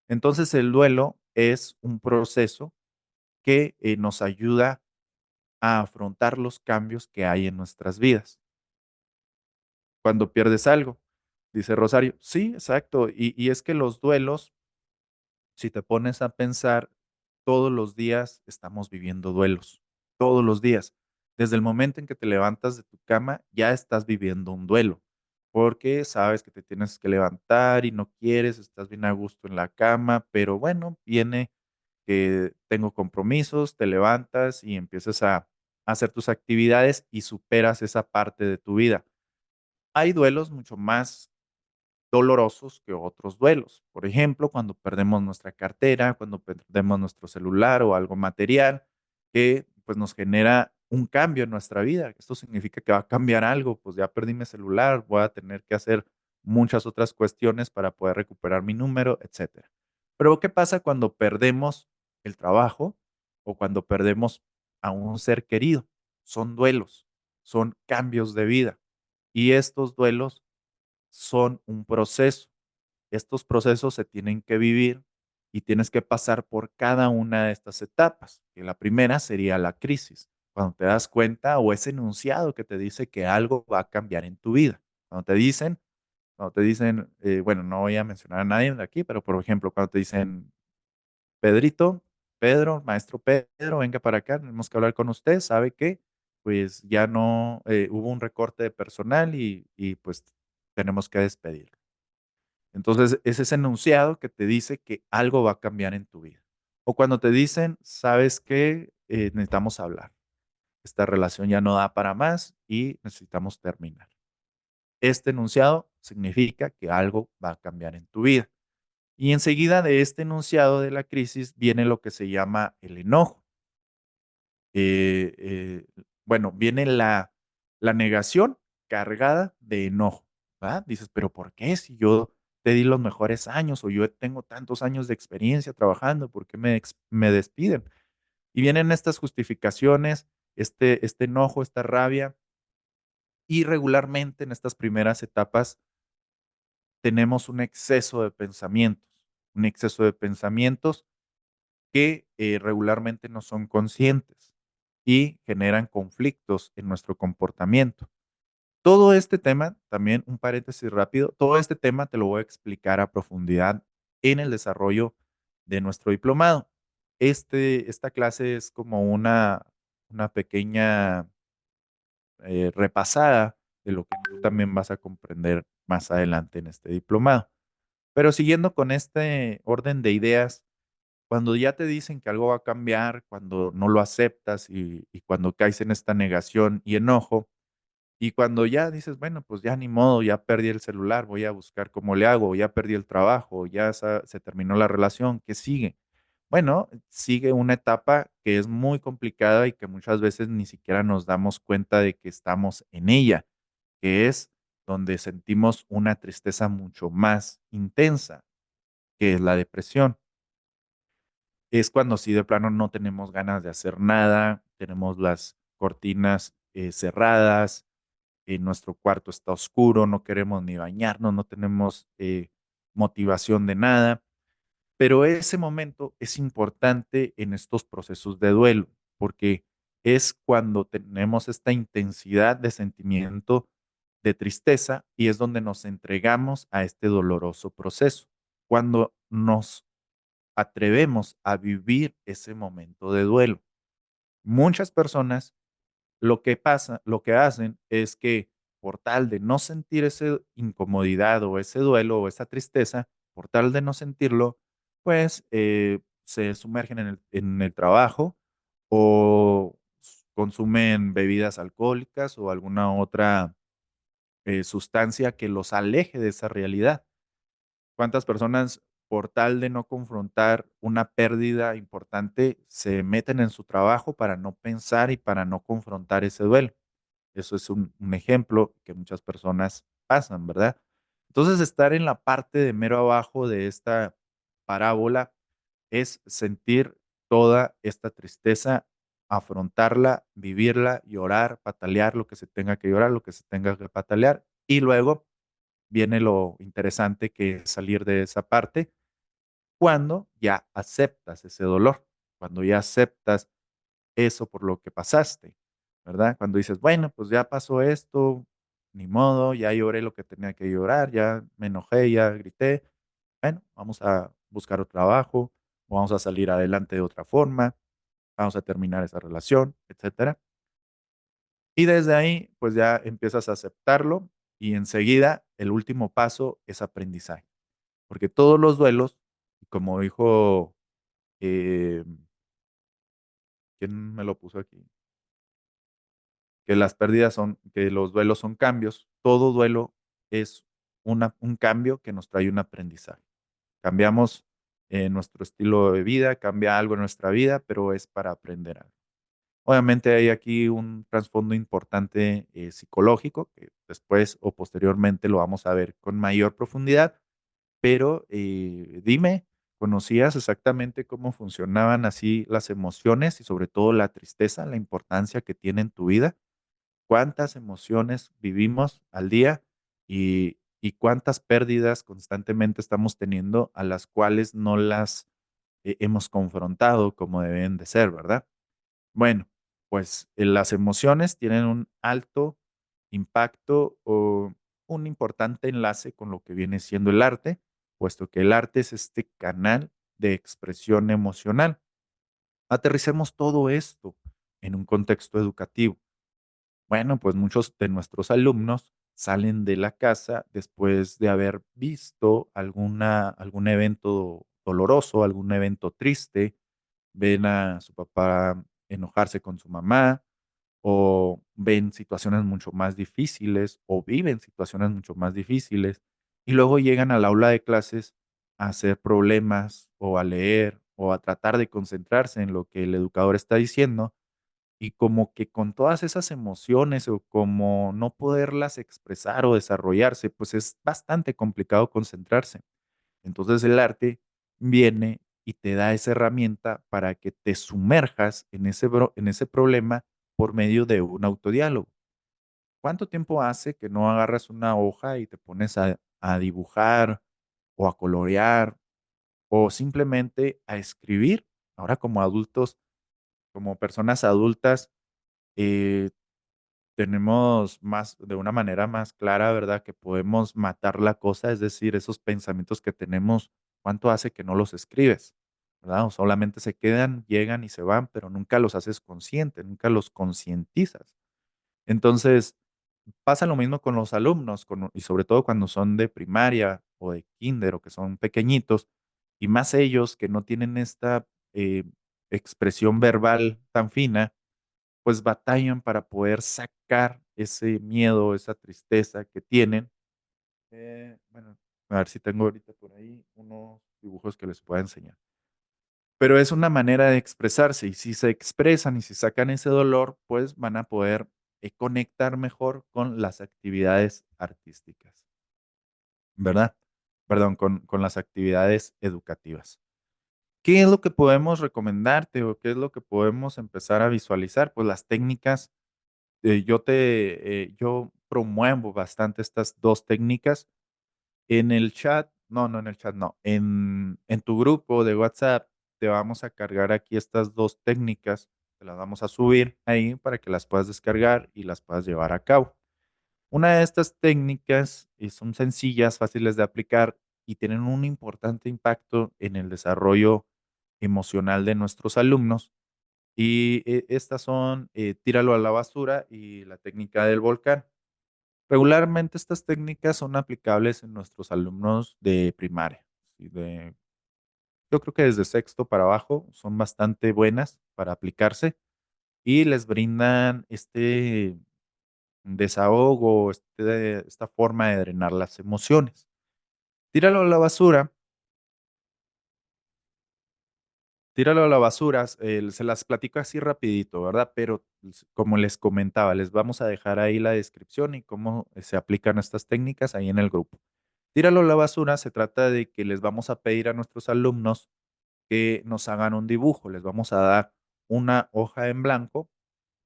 Entonces, el duelo es un proceso que, nos ayuda a afrontar los cambios que hay en nuestras vidas. Cuando pierdes algo, dice Rosario. Sí, exacto. Y es que los duelos, si te pones a pensar, todos los días estamos viviendo duelos, todos los días. Desde el momento en que te levantas de tu cama, ya estás viviendo un duelo, porque sabes que te tienes que levantar y no quieres, estás bien a gusto en la cama, pero bueno, viene que tengo compromisos, te levantas y empiezas a hacer tus actividades y superas esa parte de tu vida. Hay duelos mucho más dolorosos que otros duelos. Por ejemplo, cuando perdemos nuestra cartera, cuando perdemos nuestro celular o algo material que pues nos genera un cambio en nuestra vida. Esto significa que va a cambiar algo, pues ya perdí mi celular, voy a tener que hacer muchas otras cuestiones para poder recuperar mi número, etcétera. Pero ¿qué pasa cuando perdemos el trabajo o cuando perdemos a un ser querido? Son duelos, son cambios de vida y estos duelos son un proceso. Estos procesos se tienen que vivir y tienes que pasar por cada una de estas etapas, que la primera sería la crisis, cuando te das cuenta o ese enunciado que te dice que algo va a cambiar en tu vida. Cuando te dicen, Cuando te dicen, bueno, no voy a mencionar a nadie de aquí, pero por ejemplo, cuando te dicen: "Pedrito, Pedro, maestro Pedro, venga para acá, tenemos que hablar con usted, ¿sabe qué? Pues ya no, hubo un recorte de personal y pues tenemos que despedirlo". Entonces, es ese enunciado que te dice que algo va a cambiar en tu vida. O cuando te dicen: "¿Sabes qué? Necesitamos hablar. Esta relación ya no da para más y necesitamos terminar". Este enunciado significa que algo va a cambiar en tu vida. Y enseguida de este enunciado de la crisis viene lo que se llama el enojo. Bueno, viene la negación cargada de enojo, ¿va? Dices: "¿Pero por qué? Si yo te di los mejores años, o yo tengo tantos años de experiencia trabajando, ¿por qué me despiden?". Y vienen estas justificaciones, este enojo, esta rabia, y regularmente en estas primeras etapas tenemos un exceso de pensamientos que, regularmente no son conscientes y generan conflictos en nuestro comportamiento. Todo este tema, también un paréntesis rápido, todo este tema te lo voy a explicar a profundidad en el desarrollo de nuestro diplomado. Esta clase es como una pequeña, repasada de lo que tú también vas a comprender más adelante en este diplomado. Pero siguiendo con este orden de ideas, cuando ya te dicen que algo va a cambiar, cuando no lo aceptas y cuando caes en esta negación y enojo, y cuando ya dices: "Bueno, pues ya ni modo, ya perdí el celular, voy a buscar cómo le hago, ya perdí el trabajo, ya se terminó la relación, ¿qué sigue?". Bueno, sigue una etapa que es muy complicada y que muchas veces ni siquiera nos damos cuenta de que estamos en ella, que es donde sentimos una tristeza mucho más intensa, que es la depresión. Es cuando sí de plano no tenemos ganas de hacer nada, tenemos las cortinas, cerradas, nuestro cuarto está oscuro, no queremos ni bañarnos, no tenemos, motivación de nada. Pero ese momento es importante en estos procesos de duelo, porque es cuando tenemos esta intensidad de sentimiento de tristeza y es donde nos entregamos a este doloroso proceso. Cuando nos atrevemos a vivir ese momento de duelo. Muchas personas lo que hacen es que por tal de no sentir esa incomodidad o ese duelo o esa tristeza, por tal de no sentirlo, pues se sumergen en el trabajo o consumen bebidas alcohólicas o alguna otra sustancia que los aleje de esa realidad. ¿Cuántas personas, por tal de no confrontar una pérdida importante, se meten en su trabajo para no pensar y para no confrontar ese duelo? Eso es un ejemplo que muchas personas pasan, ¿verdad? Entonces, estar en la parte de mero abajo de esta parábola es sentir toda esta tristeza, afrontarla, vivirla, llorar, patalear lo que se tenga que llorar, lo que se tenga que patalear, y luego viene lo interesante que es salir de esa parte cuando ya aceptas ese dolor, cuando ya aceptas eso por lo que pasaste, ¿verdad? Cuando dices, bueno, pues ya pasó esto, ni modo, ya lloré lo que tenía que llorar, ya me enojé, ya grité, bueno, vamos a buscar otro trabajo, o vamos a salir adelante de otra forma, vamos a terminar esa relación, etcétera. Y desde ahí, pues ya empiezas a aceptarlo y enseguida el último paso es aprendizaje. Porque todos los duelos, como dijo, ¿quién me lo puso aquí? Que las pérdidas son que los duelos son cambios. Todo duelo es un cambio que nos trae un aprendizaje. Cambiamos, nuestro estilo de vida, cambia algo en nuestra vida, pero es para aprender algo. Obviamente, hay aquí un trasfondo importante, psicológico, que después o posteriormente lo vamos a ver con mayor profundidad. Pero, dime, ¿conocías exactamente cómo funcionaban así las emociones y sobre todo la tristeza, la importancia que tiene en tu vida? ¿Cuántas emociones vivimos al día y cuántas pérdidas constantemente estamos teniendo a las cuales no las hemos confrontado como deben de ser, verdad? Bueno, pues, las emociones tienen un alto impacto un importante enlace con lo que viene siendo el arte, puesto que el arte es este canal de expresión emocional. Aterricemos todo esto en un contexto educativo. Bueno, pues muchos de nuestros alumnos salen de la casa después de haber visto algún evento doloroso, algún evento triste, ven a su papá enojarse con su mamá, o ven situaciones mucho más difíciles, o viven situaciones mucho más difíciles, y luego llegan al aula de clases a hacer problemas, o a leer, o a tratar de concentrarse en lo que el educador está diciendo, y como que con todas esas emociones, o como no poderlas expresar o desarrollarse, pues es bastante complicado concentrarse. Entonces el arte viene y te da esa herramienta para que te sumerjas en ese problema por medio de un autodiálogo. ¿Cuánto tiempo hace que no agarras una hoja y te pones a dibujar o a colorear o simplemente a escribir? Ahora como adultos, como personas adultas, eh, tenemos más de una manera más clara, ¿verdad? Que podemos matar la cosa, es decir, esos pensamientos que tenemos, ¿cuánto hace que no los escribes? ¿Verdad? O solamente se quedan, llegan y se van, pero nunca los haces consciente, nunca los concientizas. Entonces, pasa lo mismo con los alumnos, y sobre todo cuando son de primaria o de kinder o que son pequeñitos, y más ellos que no tienen esta expresión verbal tan fina, pues batallan para poder sacar ese miedo, esa tristeza que tienen. Bueno, a ver si tengo ahorita por ahí unos dibujos que les pueda enseñar. Pero es una manera de expresarse y si se expresan y si sacan ese dolor, pues van a poder conectar mejor con las actividades artísticas, ¿verdad? Perdón, con las actividades educativas. ¿Qué es lo que podemos recomendarte o qué es lo que podemos empezar a visualizar? Pues las técnicas. Yo promuevo bastante estas 2 técnicas. En el chat no, en el chat no, en tu grupo de WhatsApp te vamos a cargar aquí estas 2 técnicas, te las vamos a subir ahí para que las puedas descargar y las puedas llevar a cabo. Una de estas técnicas, son sencillas, fáciles de aplicar y tienen un importante impacto en el desarrollo emocional de nuestros alumnos, y, estas son, tíralo a la basura y la técnica del volcán. Regularmente estas técnicas son aplicables en nuestros alumnos de primaria, y yo creo que desde sexto para abajo son bastante buenas para aplicarse y les brindan este desahogo, esta forma de drenar las emociones. Tíralo a la basura. Tíralo a la basura, se las platico así rapidito, ¿verdad? Pero, como les comentaba, les vamos a dejar ahí la descripción y cómo se aplican estas técnicas ahí en el grupo. Tíralo a la basura, se trata de que les vamos a pedir a nuestros alumnos que nos hagan un dibujo, les vamos a dar una hoja en blanco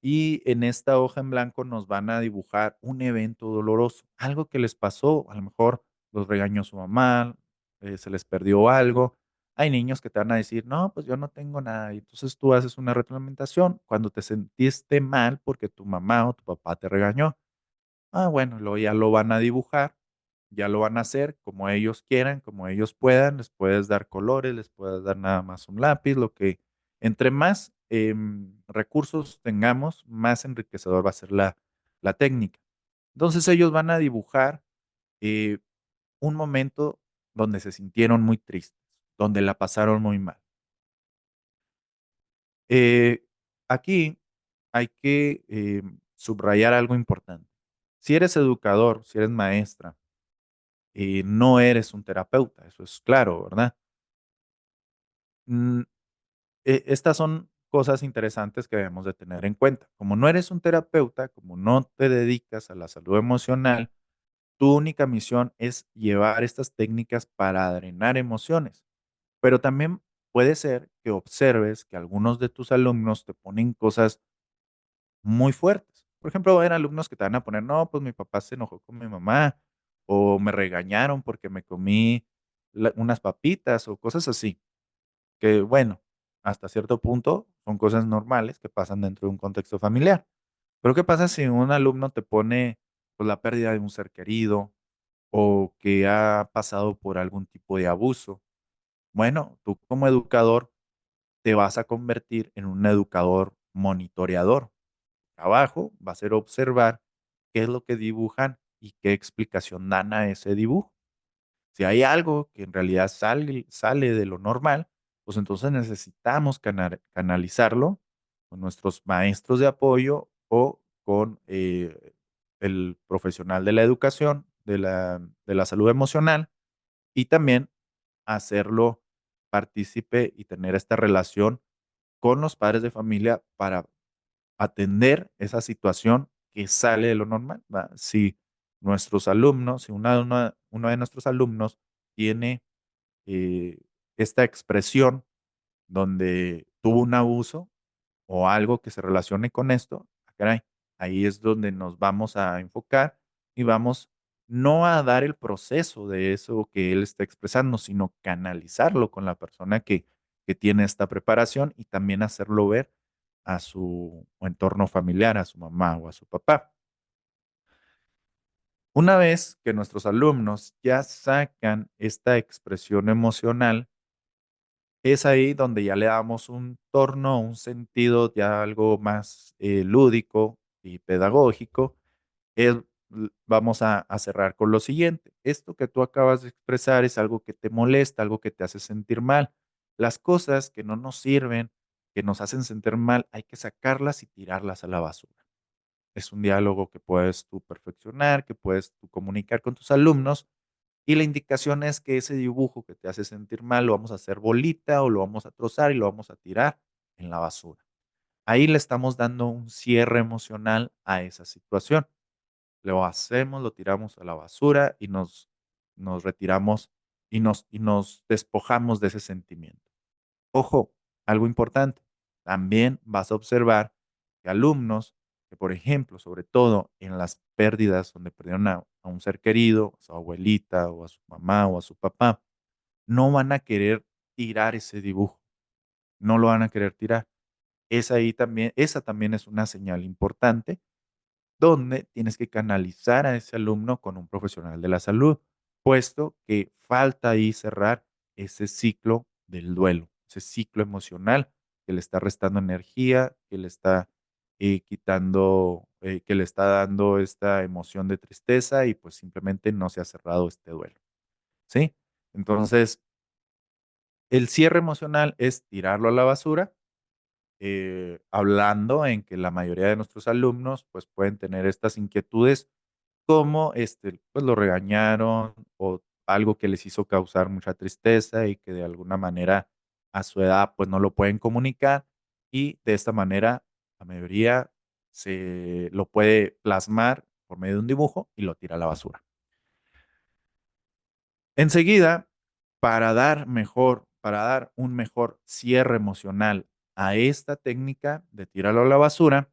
y en esta hoja en blanco nos van a dibujar un evento doloroso, algo que les pasó, a lo mejor los regañó su mamá, se les perdió algo. Hay niños que te van a decir, no, pues yo no tengo nada. Y entonces tú haces una retroalimentación cuando te sentiste mal porque tu mamá o tu papá te regañó. Ah, bueno, luego ya lo van a dibujar, ya lo van a hacer como ellos quieran, como ellos puedan, les puedes dar colores, les puedes dar nada más un lápiz, lo que entre más, recursos tengamos, más enriquecedor va a ser la técnica. Entonces, ellos van a dibujar, eh, un momento donde se sintieron muy tristes, donde la pasaron muy mal. Eh, Aquí hay que, subrayar algo importante. Si eres educador, si eres maestra, no eres un terapeuta, eso es claro, ¿verdad? Mm, Estas son cosas interesantes que debemos de tener en cuenta. Como no eres un terapeuta, como no te dedicas a la salud emocional, tu única misión es llevar estas técnicas para drenar emociones. Pero también puede ser que observes que algunos de tus alumnos te ponen cosas muy fuertes. Por ejemplo, va a haber alumnos que te van a poner, no, pues mi papá se enojó con mi mamá o me regañaron porque me comí unas papitas o cosas así, que bueno, hasta cierto punto son cosas normales que pasan dentro de un contexto familiar. Pero ¿qué pasa si un alumno te pone pues, la pérdida de un ser querido o que ha pasado por algún tipo de abuso. Bueno, tú como educador te vas a convertir en un educador monitoreador. Trabajo va a ser observar qué es lo que dibujan y qué explicación dan a ese dibujo. Si hay algo que en realidad sale de lo normal, pues entonces necesitamos canalizarlo con nuestros maestros de apoyo o con el profesional de la educación, de la salud emocional, y también hacerlo partícipe y tener esta relación con los padres de familia para atender esa situación que sale de lo normal, ¿va? Si nuestros alumnos, si uno de nuestros alumnos tiene, eh, esta expresión donde tuvo un abuso o algo que se relacione con esto, caray, ahí es donde nos vamos a enfocar y vamos no a dar el proceso de eso que él está expresando, sino canalizarlo con la persona que tiene esta preparación y también hacerlo ver a su entorno familiar, a su mamá o a su papá. Una vez que nuestros alumnos ya sacan esta expresión emocional, es ahí donde ya le damos un torno, un sentido ya algo más lúdico y pedagógico. Vamos a cerrar con lo siguiente. Esto que tú acabas de expresar es algo que te molesta, algo que te hace sentir mal. Las cosas que no nos sirven, que nos hacen sentir mal, hay que sacarlas y tirarlas a la basura. Es un diálogo que puedes tú perfeccionar, que puedes tú comunicar con tus alumnos, y la indicación es que ese dibujo que te hace sentir mal lo vamos a hacer bolita o lo vamos a trozar y lo vamos a tirar en la basura. Ahí le estamos dando un cierre emocional a esa situación. Lo hacemos, lo tiramos a la basura y nos retiramos y nos despojamos de ese sentimiento. Ojo, algo importante, también vas a observar que alumnos que, por ejemplo, sobre todo en las pérdidas donde perdieron a un ser querido, a su abuelita o a su mamá o a su papá, no van a querer tirar ese dibujo, no lo van a querer tirar. Esa también es una señal importante donde tienes que canalizar a ese alumno con un profesional de la salud, puesto que falta ahí cerrar ese ciclo del duelo, ese ciclo emocional que le está restando energía, que le está quitando, que le está dando esta emoción de tristeza y pues simplemente no se ha cerrado este duelo, ¿sí? Entonces, el cierre emocional es tirarlo a la basura, hablando en que la mayoría de nuestros alumnos pues pueden tener estas inquietudes como, pues, lo regañaron o algo que les hizo causar mucha tristeza y que de alguna manera a su edad, pues, no lo pueden comunicar, y de esta manera la mayoría se lo puede plasmar por medio de un dibujo y lo tira a la basura. Enseguida, para dar un mejor cierre emocional a esta técnica de tirarlo a la basura,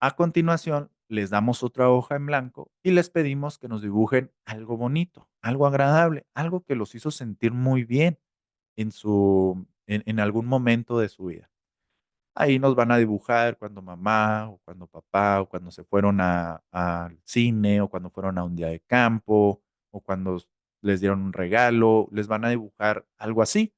a continuación, les damos otra hoja en blanco y les pedimos que nos dibujen algo bonito, algo agradable, algo que los hizo sentir muy bien en algún momento de su vida. Ahí nos van a dibujar cuando mamá o cuando papá o cuando se fueron al cine o cuando fueron a un día de campo o cuando les dieron un regalo, les van a dibujar algo así.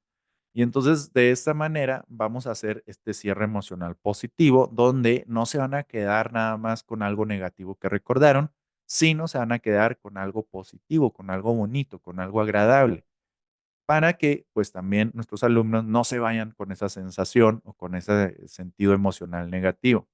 Y entonces, de esta manera, vamos a hacer este cierre emocional positivo, donde no se van a quedar nada más con algo negativo que recordaron, sino se van a quedar con algo positivo, con algo bonito, con algo agradable, para que, pues, también nuestros alumnos no se vayan con esa sensación o con ese sentido emocional negativo.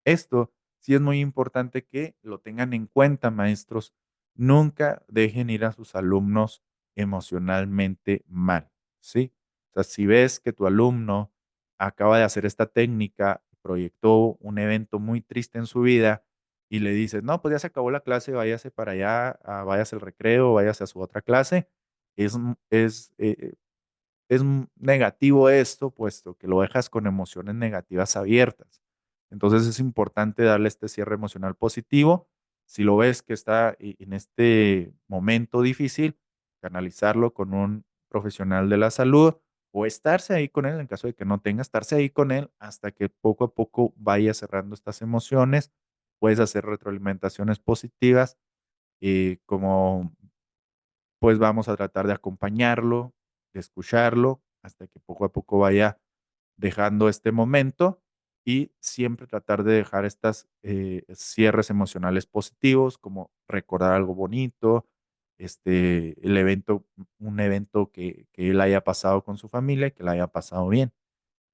Esto sí es muy importante que lo tengan en cuenta, maestros. Nunca dejen ir a sus alumnos emocionalmente mal, ¿sí? O sea, si ves que tu alumno acaba de hacer esta técnica, proyectó un evento muy triste en su vida y le dices, no, pues ya se acabó la clase, váyase para allá, váyase al recreo, váyase a su otra clase, es negativo esto, puesto que lo dejas con emociones negativas abiertas. Entonces, es importante darle este cierre emocional positivo. Si lo ves que está en este momento difícil, canalizarlo con un profesional de la salud o estarse ahí con él, en caso de que no tenga, estarse ahí con él hasta que poco a poco vaya cerrando estas emociones Puedes hacer retroalimentaciones positivas, como, pues, vamos a tratar de acompañarlo, de escucharlo, hasta que poco a poco vaya dejando este momento y siempre tratar de dejar estas, cierres emocionales positivos, como recordar algo bonito, el evento, un evento que él haya pasado con su familia, que la haya pasado bien.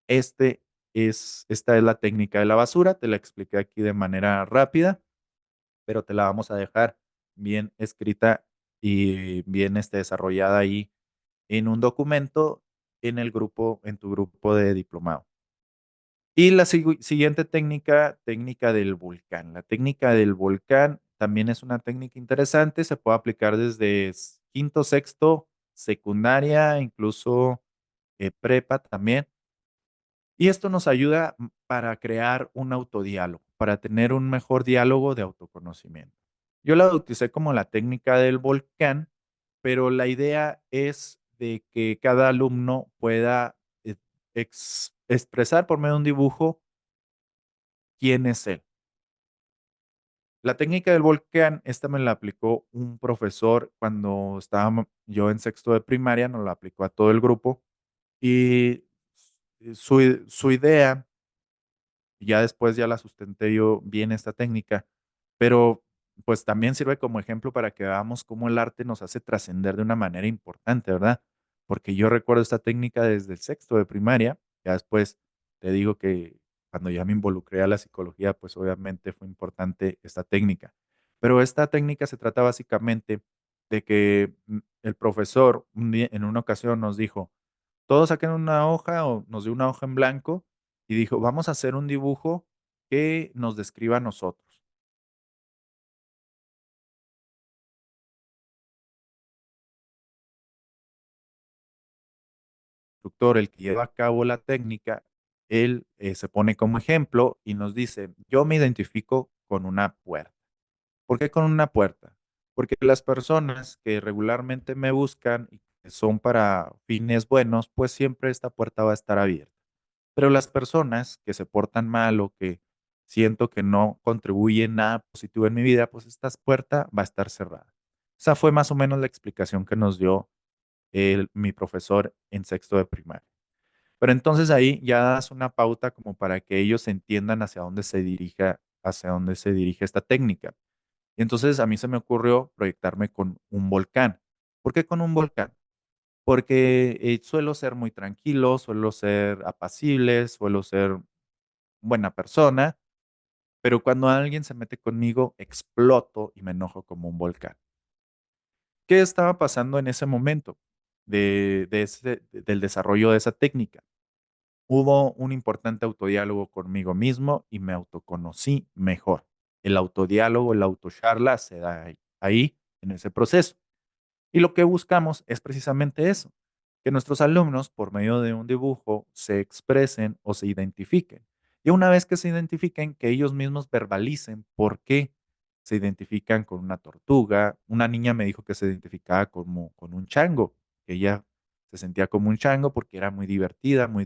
Esta es la técnica de la basura, te la expliqué aquí de manera rápida, pero te la vamos a dejar bien escrita y bien, desarrollada ahí en un documento en tu grupo de diplomado. Y la siguiente técnica, técnica del volcán. La técnica del volcán también es una técnica interesante, se puede aplicar desde quinto, sexto, secundaria, incluso prepa también. Y esto nos ayuda para crear un autodiálogo, para tener un mejor diálogo de autoconocimiento. Yo la bauticé como la técnica del volcán, pero la idea es de que cada alumno pueda expresar por medio de un dibujo quién es él. La técnica del volcán, esta me la aplicó un profesor cuando estaba yo en sexto de primaria, nos la aplicó a todo el grupo y su idea. Y ya después ya la sustenté yo bien esta técnica, pero, pues, también sirve como ejemplo para que veamos cómo el arte nos hace trascender de una manera importante, ¿verdad? Porque yo recuerdo esta técnica desde el sexto de primaria, ya después te digo que cuando ya me involucré a la psicología, pues, obviamente fue importante esta técnica. Pero esta técnica se trata básicamente de que, el profesor un día en una ocasión nos dijo: "Todos saquen una hoja", o nos dio una hoja en blanco y dijo: "Vamos a hacer un dibujo que nos describa a nosotros". El instructor, el que lleva a cabo la técnica, él, se pone como ejemplo y nos dice: "Yo me identifico con una puerta". ¿Por qué con una puerta? Porque las personas que regularmente me buscan y que son para fines buenos, pues siempre esta puerta va a estar abierta. Pero las personas que se portan mal o que siento que no contribuyen nada positivo en mi vida, pues esta puerta va a estar cerrada. Esa fue más o menos la explicación que nos dio mi profesor en sexto de primaria. Pero entonces ahí ya das una pauta como para que ellos entiendan hacia dónde se dirige esta técnica. Y entonces a mí se me ocurrió proyectarme con un volcán. ¿Por qué con un volcán? Porque suelo ser muy tranquilo, suelo ser apacible, suelo ser buena persona, pero cuando alguien se mete conmigo, exploto y me enojo como un volcán. ¿Qué estaba pasando en ese momento del desarrollo de esa técnica? Hubo un importante autodiálogo conmigo mismo y me autoconocí mejor. El autodiálogo, la autocharla se da ahí, en ese proceso. Y lo que buscamos es precisamente eso, que nuestros alumnos, por medio de un dibujo, se expresen o se identifiquen. Y una vez que se identifiquen, que ellos mismos verbalicen por qué se identifican con una tortuga. Una niña me dijo que se identificaba como con un chango, que ella se sentía como un chango porque era muy divertida, muy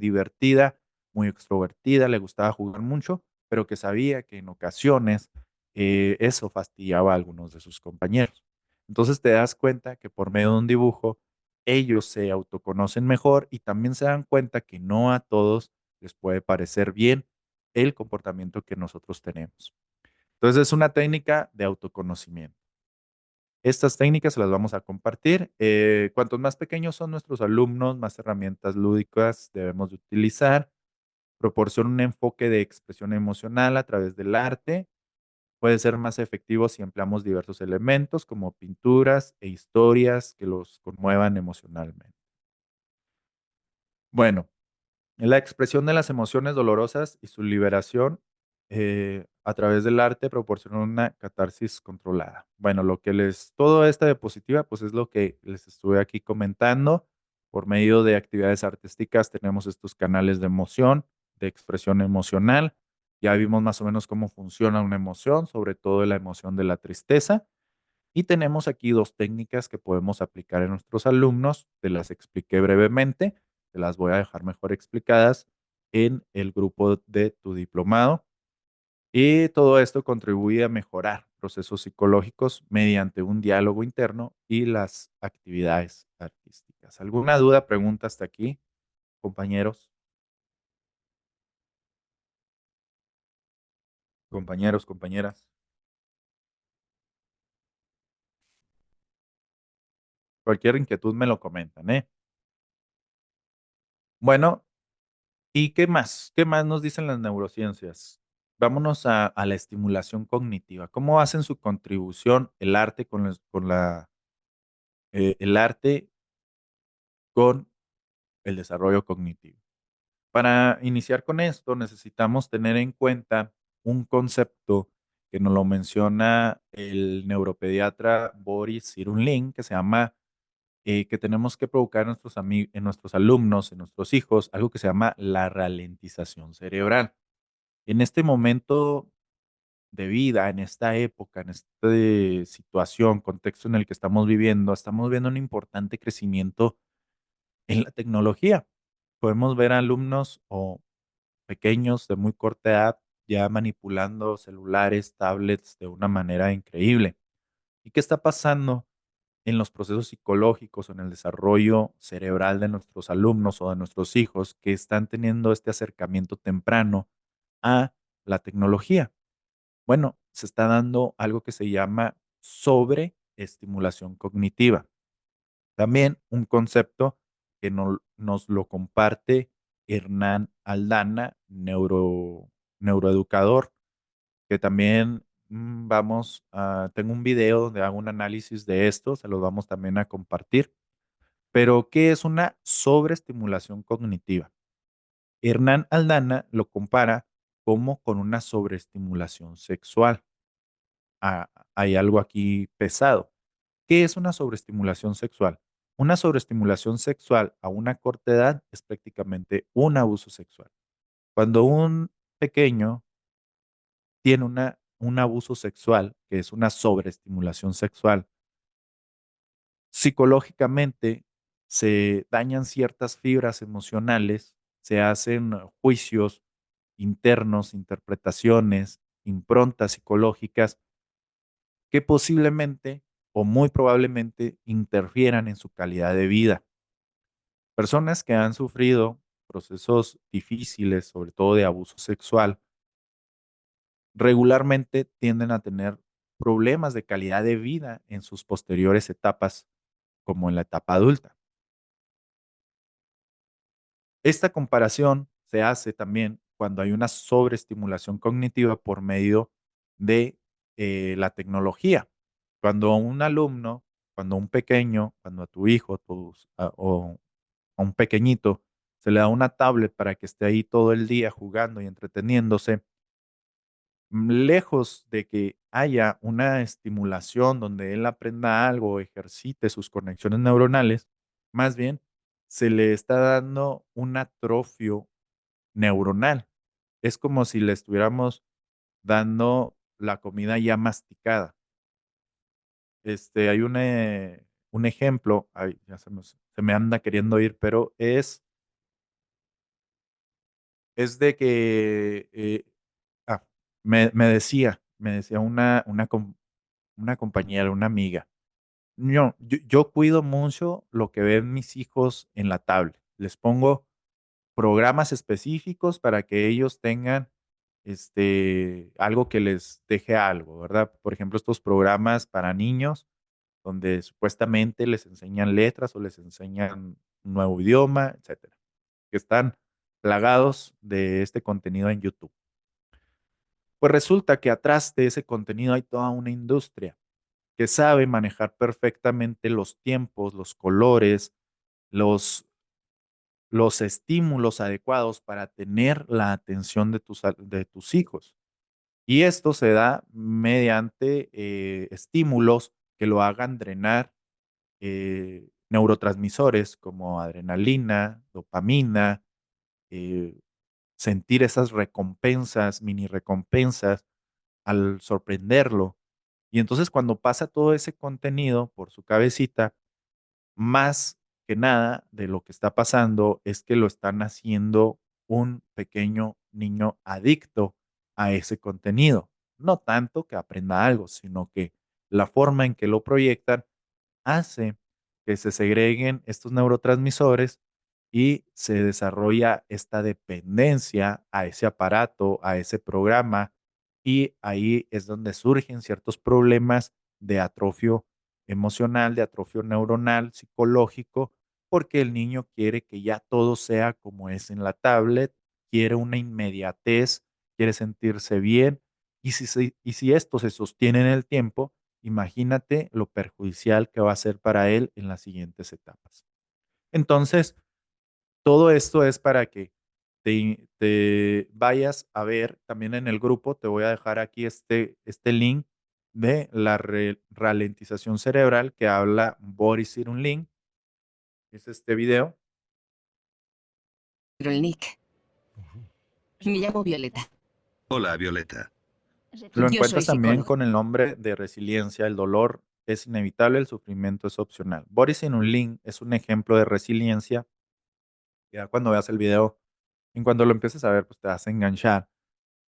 extrovertida, le gustaba jugar mucho, pero que sabía que en ocasiones eso fastidiaba a algunos de sus compañeros. Entonces te das cuenta que por medio de un dibujo ellos se autoconocen mejor y también se dan cuenta que no a todos les puede parecer bien el comportamiento que nosotros tenemos. Entonces es una técnica de autoconocimiento. Estas técnicas se las vamos a compartir. Cuantos más pequeños son nuestros alumnos, más herramientas lúdicas debemos de utilizar. Proporciona un enfoque de expresión emocional a través del arte. Puede ser más efectivo si empleamos diversos elementos como pinturas e historias que los conmuevan emocionalmente. Bueno, la expresión de las emociones dolorosas y su liberación a través del arte proporciona una catarsis controlada. Bueno, todo esta diapositiva, pues es lo que les estuve aquí comentando. Por medio de actividades artísticas tenemos estos canales de emoción, de expresión emocional. Ya vimos más o menos cómo funciona una emoción, sobre todo la emoción de la tristeza. Y tenemos aquí 2 técnicas que podemos aplicar en nuestros alumnos, te las expliqué brevemente, te las voy a dejar mejor explicadas en el grupo de tu diplomado. Y todo esto contribuye a mejorar procesos psicológicos mediante un diálogo interno y las actividades artísticas. ¿Alguna duda, pregunta hasta aquí, compañeros, compañeros, compañeras? Cualquier inquietud me lo comentan, ¿eh? Bueno, ¿y qué más? ¿Qué más nos dicen las neurociencias? Vámonos a la estimulación cognitiva. ¿Cómo hacen su contribución el arte el arte con el desarrollo cognitivo? Para iniciar con esto, necesitamos tener en cuenta un concepto que nos lo menciona el neuropediatra Boris Cyrulnik, que se llama que tenemos que provocar en nuestros alumnos, en nuestros hijos, algo que se llama la ralentización cerebral. En este momento de vida, en esta época, en esta situación, contexto en el que estamos viendo un importante crecimiento en la tecnología. Podemos ver alumnos o pequeños de muy corta edad ya manipulando celulares, tablets de una manera increíble. ¿Y qué está pasando en los procesos psicológicos o en el desarrollo cerebral de nuestros alumnos o de nuestros hijos que están teniendo este acercamiento temprano a la tecnología? Bueno, se está dando algo que se llama sobreestimulación cognitiva. También un concepto que nos lo comparte Hernán Aldana, neuroeducador, que también tengo un video donde hago un análisis de esto, se los vamos también a compartir. Pero, ¿qué es una sobreestimulación cognitiva? Hernán Aldana lo compara como con una sobreestimulación sexual. Hay algo aquí pesado. ¿Qué es una sobreestimulación sexual? Una sobreestimulación sexual a una corta edad es prácticamente un abuso sexual. Cuando un pequeño tiene un abuso sexual, que es una sobreestimulación sexual, psicológicamente se dañan ciertas fibras emocionales, se hacen juicios internos, interpretaciones, improntas psicológicas que posiblemente o muy probablemente interfieran en su calidad de vida. Personas que han sufrido procesos difíciles, sobre todo de abuso sexual, regularmente tienden a tener problemas de calidad de vida en sus posteriores etapas, como en la etapa adulta. Esta comparación se hace también cuando hay una sobreestimulación cognitiva por medio de la tecnología. Cuando a un alumno, cuando a un pequeño, cuando a tu hijo o a un pequeñito se le da una tablet para que esté ahí todo el día jugando y entreteniéndose, lejos de que haya una estimulación donde él aprenda algo o ejercite sus conexiones neuronales, más bien se le está dando un atrofio neuronal. Es como si le estuviéramos dando la comida ya masticada. Hay un ejemplo, ay, ya se me anda queriendo ir, pero es de que, ah, me decía una compañera, una amiga. Yo cuido mucho lo que ven mis hijos en la tablet. Les pongo programas específicos para que ellos tengan, algo que les deje algo, ¿verdad? Por ejemplo, estos programas para niños, donde supuestamente les enseñan letras o les enseñan un nuevo idioma, etcétera, que están plagados de este contenido en YouTube. Pues resulta que atrás de ese contenido hay toda una industria que sabe manejar perfectamente los tiempos, los colores, los los estímulos adecuados para tener la atención de tus hijos. Y esto se da mediante estímulos que lo hagan drenar neurotransmisores como adrenalina, dopamina, eh, sentir esas recompensas, mini recompensas al sorprenderlo. Y entonces cuando pasa todo ese contenido por su cabecita, más que nada de lo que está pasando es que lo están haciendo un pequeño niño adicto a ese contenido. No tanto que aprenda algo, sino que la forma en que lo proyectan hace que se segreguen estos neurotransmisores y se desarrolla esta dependencia a ese aparato, a ese programa, y ahí es donde surgen ciertos problemas de atrofio emocional, de atrofio neuronal, psicológico, porque el niño quiere que ya todo sea como es en la tablet, quiere una inmediatez, quiere sentirse bien, y si esto se sostiene en el tiempo, imagínate lo perjudicial que va a ser para él en las siguientes etapas. Entonces, todo esto es para que te vayas a ver también en el grupo. Te voy a dejar aquí este link de la ralentización cerebral que habla Boris Cyrulnik. Es este video. Nick. Me llamo Violeta. Hola, Violeta. Lo Yo soy encuentras también psicóloga. con el nombre de resiliencia. El dolor es inevitable, el sufrimiento es opcional. Boris Cyrulnik es un ejemplo de resiliencia. Ya cuando veas el video, en cuanto lo empieces a ver, pues te vas a enganchar.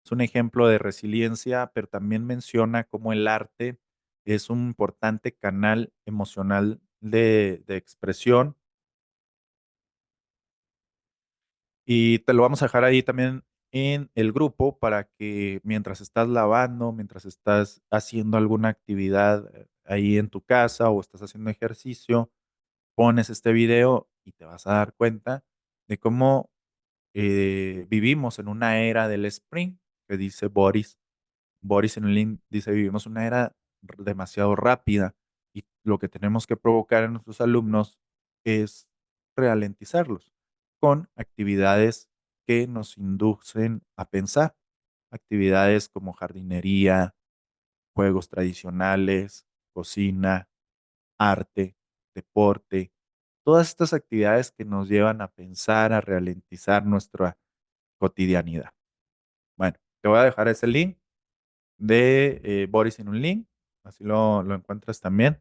Es un ejemplo de resiliencia, pero también menciona cómo el arte es un importante canal emocional de expresión, y te lo vamos a dejar ahí también en el grupo para que mientras estás lavando, mientras estás haciendo alguna actividad ahí en tu casa o estás haciendo ejercicio, pones este video y te vas a dar cuenta de cómo vivimos en una era del sprint, que dice Boris en el link dice, vivimos una era demasiado rápida y lo que tenemos que provocar en nuestros alumnos es ralentizarlos con actividades que nos inducen a pensar, actividades como jardinería, juegos tradicionales, cocina, arte, deporte, todas estas actividades que nos llevan a pensar, a ralentizar nuestra cotidianidad. Bueno, te voy a dejar ese link de Boris en un link, así lo encuentras también.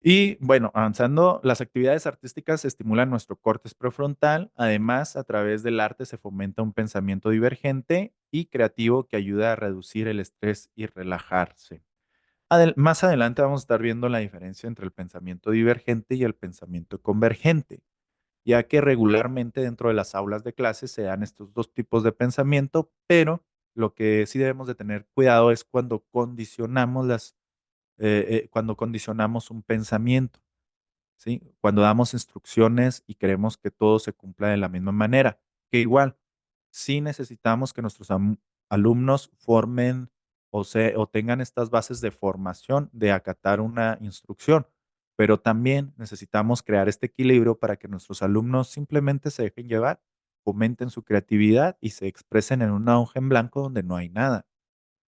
Y bueno, avanzando, las actividades artísticas estimulan nuestro córtex prefrontal. Además, a través del arte se fomenta un pensamiento divergente y creativo que ayuda a reducir el estrés y relajarse. Más adelante vamos a estar viendo la diferencia entre el pensamiento divergente y el pensamiento convergente, ya que regularmente dentro de las aulas de clases se dan estos dos tipos de pensamiento, pero lo que sí debemos de tener cuidado es cuando condicionamos un pensamiento, ¿sí? Cuando damos instrucciones y queremos que todo se cumpla de la misma manera, que igual, sí necesitamos que nuestros alumnos formen o tengan estas bases de formación de acatar una instrucción, pero también necesitamos crear este equilibrio para que nuestros alumnos simplemente se dejen llevar, fomenten su creatividad y se expresen en una hoja en blanco donde no hay nada.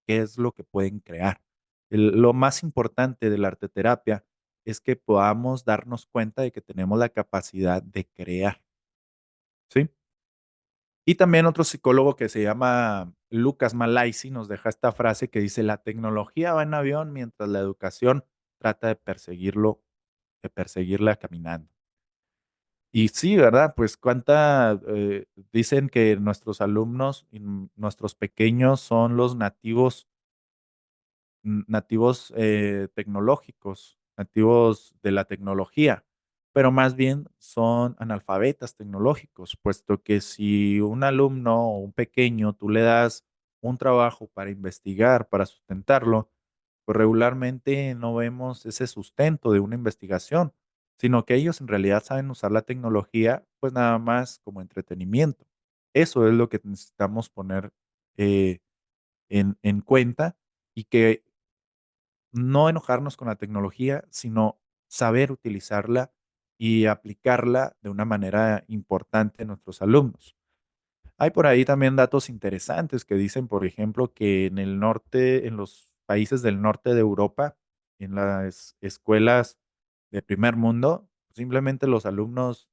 ¿Qué es lo que pueden crear? Lo más importante de la arteterapia es que podamos darnos cuenta de que tenemos la capacidad de crear, ¿sí? Y también otro psicólogo que se llama Lucas Malaisi nos deja esta frase que dice: "La tecnología va en avión mientras la educación trata de perseguirla caminando". Y sí, ¿verdad? Pues dicen que nuestros alumnos y nuestros pequeños son los nativos tecnológicos, nativos de la tecnología, pero más bien son analfabetas tecnológicos, puesto que si un alumno o un pequeño tú le das un trabajo para investigar, para sustentarlo, pues regularmente no vemos ese sustento de una investigación, sino que ellos en realidad saben usar la tecnología pues nada más como entretenimiento. Eso es lo que necesitamos poner eh, en cuenta, y que no enojarnos con la tecnología, sino saber utilizarla y aplicarla de una manera importante en nuestros alumnos. Hay por ahí también datos interesantes que dicen, por ejemplo, que en el norte, en los países del norte de Europa, en las escuelas de primer mundo, simplemente los alumnos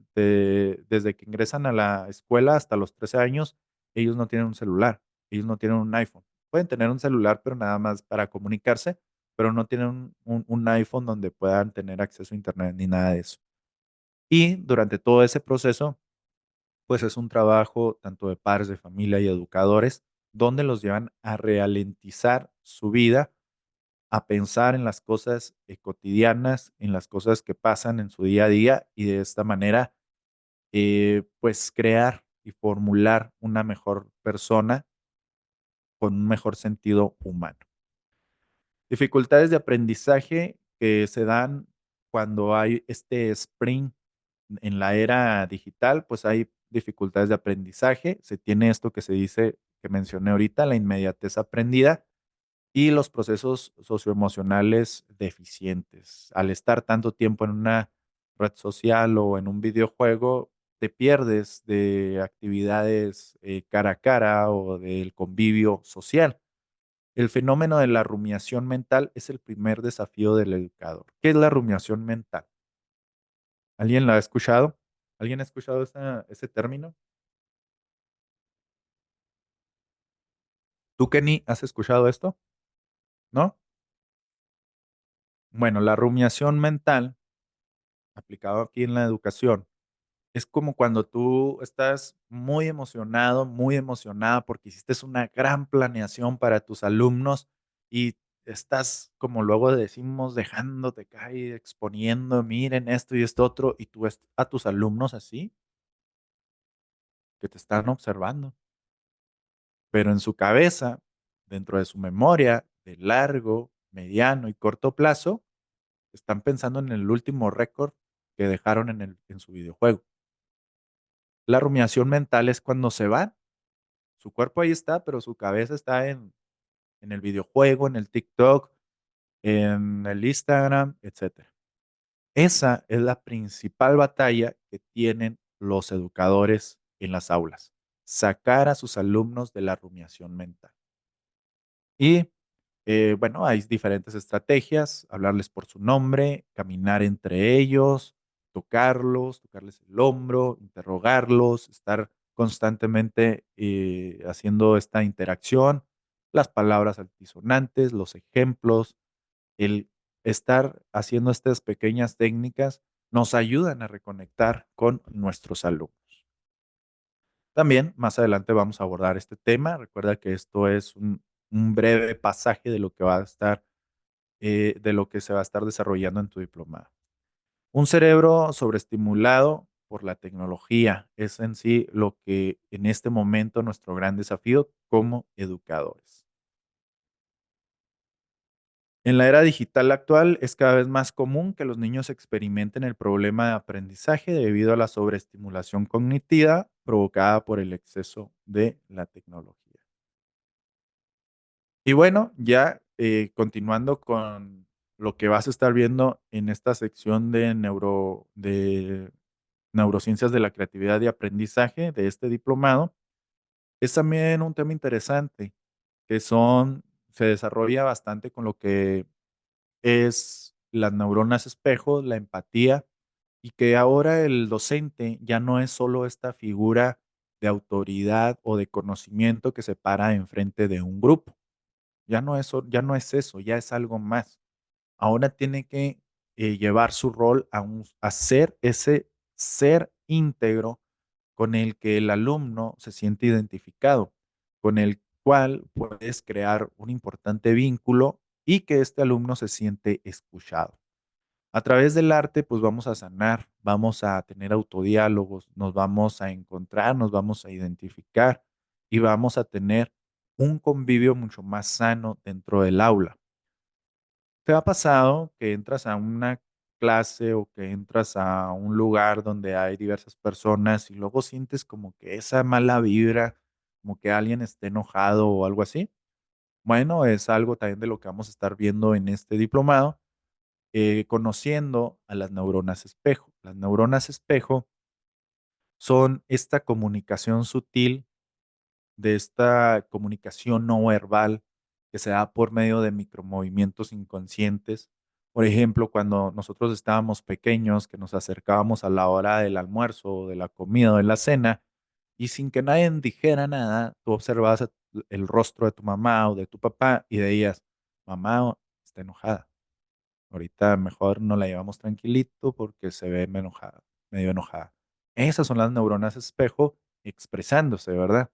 desde que ingresan a la escuela hasta los 13 años, ellos no tienen un celular, ellos no tienen un iPhone. Pueden tener un celular, pero nada más para comunicarse, pero no tienen un iPhone donde puedan tener acceso a Internet ni nada de eso. Y durante todo ese proceso, pues es un trabajo tanto de padres de familia y educadores donde los llevan a ralentizar su vida, a pensar en las cosas, cotidianas, en las cosas que pasan en su día a día, y de esta manera, pues, crear y formular una mejor persona con un mejor sentido humano. Dificultades de aprendizaje que se dan cuando hay este sprint en la era digital, pues hay dificultades de aprendizaje. Se tiene esto que se dice, que mencioné ahorita, la inmediatez aprendida y los procesos socioemocionales deficientes. Al estar tanto tiempo en una red social o en un videojuego, te pierdes de actividades cara a cara o del convivio social. El fenómeno de la rumiación mental es el primer desafío del educador. ¿Qué es la rumiación mental? ¿Alguien la ha escuchado? ¿Alguien ha escuchado ese término? ¿Tú, Kenny, has escuchado esto? ¿No? Bueno, la rumiación mental, aplicado aquí en la educación, es como cuando tú estás muy emocionado, muy emocionada porque hiciste una gran planeación para tus alumnos y estás, como luego decimos, dejándote caer, exponiendo, miren esto y esto otro, y tú ves a tus alumnos así, que te están observando, pero en su cabeza, dentro de su memoria de largo, mediano y corto plazo, están pensando en el último récord que dejaron en su videojuego. La rumiación mental es cuando se van. Su cuerpo ahí está, pero su cabeza está en el videojuego, en el TikTok, en el Instagram, etcétera. Esa es la principal batalla que tienen los educadores en las aulas, sacar a sus alumnos de la rumiación mental. Y, bueno, hay diferentes estrategias, hablarles por su nombre, caminar entre ellos, tocarlos, tocarles el hombro, interrogarlos, estar constantemente, haciendo esta interacción, las palabras altisonantes, los ejemplos, el estar haciendo estas pequeñas técnicas nos ayudan a reconectar con nuestros alumnos. También más adelante vamos a abordar este tema. Recuerda que esto es un breve pasaje de lo que va a estar, de lo que se va a estar desarrollando en tu diplomado. Un cerebro sobreestimulado por la tecnología es en sí lo que en este momento nuestro gran desafío como educadores. En la era digital actual es cada vez más común que los niños experimenten el problema de aprendizaje debido a la sobreestimulación cognitiva provocada por el exceso de la tecnología. Y bueno, ya continuando con lo que vas a estar viendo en esta sección de neurociencias de la creatividad y aprendizaje de este diplomado, es también un tema interesante que se desarrolla bastante con lo que es las neuronas espejo, la empatía, y que ahora el docente ya no es solo esta figura de autoridad o de conocimiento que se para enfrente de un grupo. Ya no es eso, ya es algo más. Ahora tiene que, llevar su rol a ser ese ser íntegro con el que el alumno se siente identificado, con el cual puedes crear un importante vínculo y que este alumno se siente escuchado. A través del arte, pues vamos a sanar, vamos a tener autodiálogos, nos vamos a encontrar, nos vamos a identificar y vamos a tener un convivio mucho más sano dentro del aula. ¿Te ha pasado que entras a una clase o que entras a un lugar donde hay diversas personas y luego sientes como que esa mala vibra, como que alguien esté enojado o algo así? Bueno, es algo también de lo que vamos a estar viendo en este diplomado, conociendo a las neuronas espejo. Las neuronas espejo son esta comunicación sutil, de esta comunicación no verbal que se da por medio de micromovimientos inconscientes. Por ejemplo, cuando nosotros estábamos pequeños, que nos acercábamos a la hora del almuerzo, o de la comida, o de la cena, y sin que nadie dijera nada, tú observabas el rostro de tu mamá o de tu papá y decías, mamá está enojada. Ahorita mejor nos la llevamos tranquilito porque se ve medio enojada. Esas son las neuronas espejo expresándose, ¿verdad?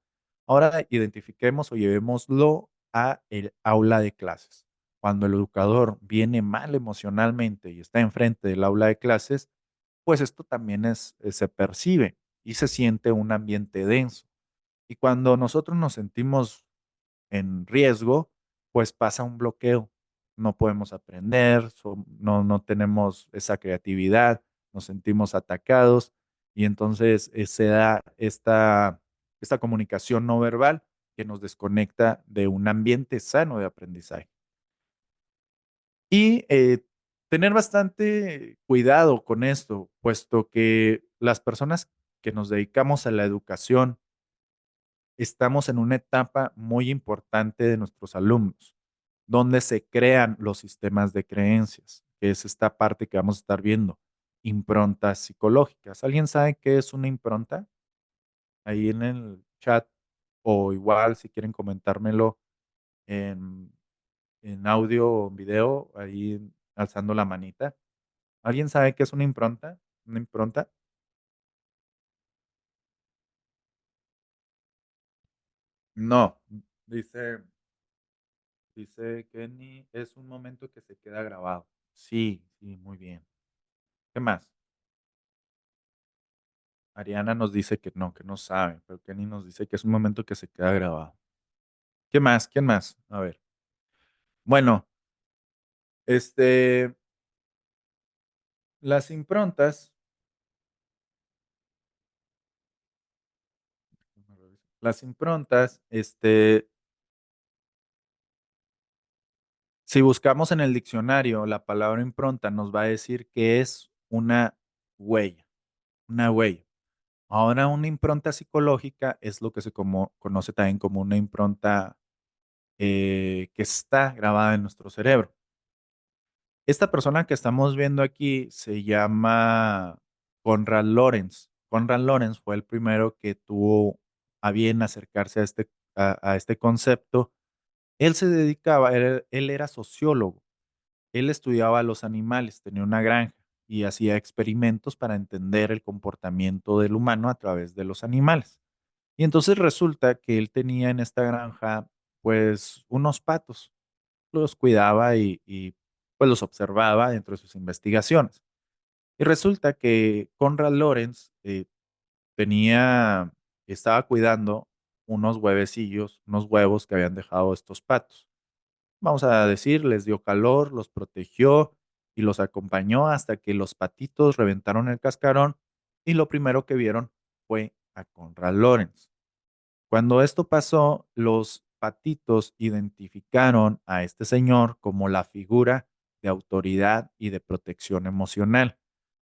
Ahora identifiquemos o llevémoslo a el aula de clases. Cuando el educador viene mal emocionalmente y está enfrente del aula de clases, pues esto también se percibe y se siente un ambiente denso. Y cuando nosotros nos sentimos en riesgo, pues pasa un bloqueo. No podemos aprender, no tenemos esa creatividad, nos sentimos atacados y entonces se da esta comunicación no verbal que nos desconecta de un ambiente sano de aprendizaje. Y tener bastante cuidado con esto, puesto que las personas que nos dedicamos a la educación estamos en una etapa muy importante de nuestros alumnos, donde se crean los sistemas de creencias, que es esta parte que vamos a estar viendo, improntas psicológicas. ¿Alguien sabe qué es una impronta? Ahí en el chat, o igual si quieren comentármelo en, en audio o en video, ahí alzando la manita. ¿Alguien sabe qué es una impronta? ¿Una impronta? No, dice, dice Kenny, es un momento que se queda grabado. Sí, sí, muy bien. ¿Qué más? Ariana nos dice que no sabe, pero Kenny nos dice que es un momento que se queda grabado. ¿Qué más? ¿Quién más? A ver. Bueno, este, las improntas, si buscamos en el diccionario la palabra impronta, nos va a decir que es huella, una huella. Ahora, una impronta psicológica es lo que conoce también como una impronta que está grabada en nuestro cerebro. Esta persona que estamos viendo aquí se llama Conrad Lorenz. Conrad Lorenz fue el primero que tuvo a bien acercarse a este concepto. Él se dedicaba, él era sociólogo. Él estudiaba a los animales, tenía una granja y hacía experimentos para entender el comportamiento del humano a través de los animales. Y entonces resulta que él tenía en esta granja, pues, unos patos. Los cuidaba pues, los observaba dentro de sus investigaciones. Y resulta que Conrad Lorenz tenía estaba cuidando unos huevecillos, unos huevos que habían dejado estos patos. Vamos a decir, les dio calor, los protegió y los acompañó hasta que los patitos reventaron el cascarón y lo primero que vieron fue a Conrad Lorenz. Cuando esto pasó, los patitos identificaron a este señor como la figura de autoridad y de protección emocional.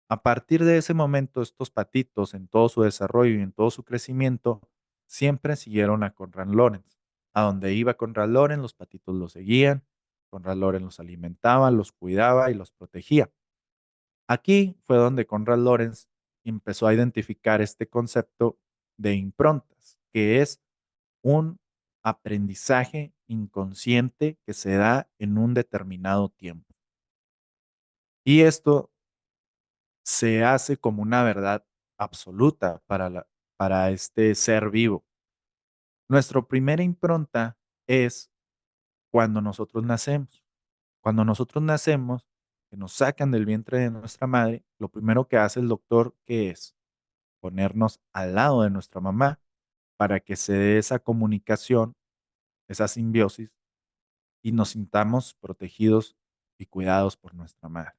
A partir de ese momento, estos patitos, en todo su desarrollo y en todo su crecimiento, siempre siguieron a Conrad Lorenz. A donde iba Conrad Lorenz, los patitos los seguían, Conrad Lorenz los alimentaba, los cuidaba y los protegía. Aquí fue donde Conrad Lorenz empezó a identificar este concepto de improntas, que es un aprendizaje inconsciente que se da en un determinado tiempo. Y esto se hace como una verdad absoluta para este ser vivo. Nuestra primera impronta es cuando nosotros nacemos. Cuando nosotros nacemos, que nos sacan del vientre de nuestra madre, lo primero que hace el doctor, ¿qué es? Ponernos al lado de nuestra mamá para que se dé esa comunicación, esa simbiosis y nos sintamos protegidos y cuidados por nuestra madre.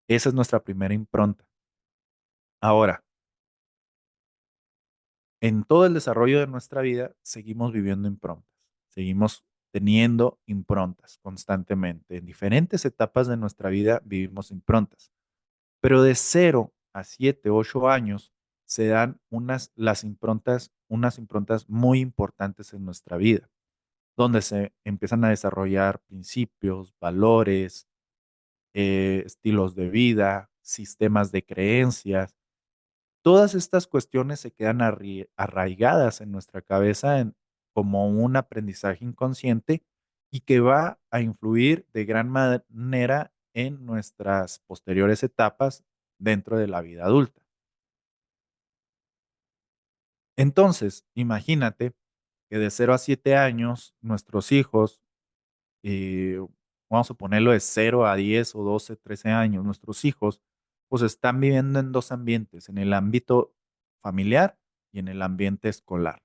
Esa es nuestra primera impronta. Ahora, en todo el desarrollo de nuestra vida seguimos viviendo improntas, seguimos teniendo improntas constantemente. En diferentes etapas de nuestra vida vivimos improntas, pero de 0 a 7, 8 años se dan unas improntas muy importantes en nuestra vida, donde se empiezan a desarrollar principios, valores, estilos de vida, sistemas de creencias. Todas estas cuestiones se quedan arraigadas en nuestra cabeza como un aprendizaje inconsciente y que va a influir de gran manera en nuestras posteriores etapas dentro de la vida adulta. Entonces, imagínate que de 0 a 7 años, nuestros hijos, eh, vamos a ponerlo de 0 a 10 o 12, 13 años, nuestros hijos, pues están viviendo en dos ambientes, en el ámbito familiar y en el ambiente escolar.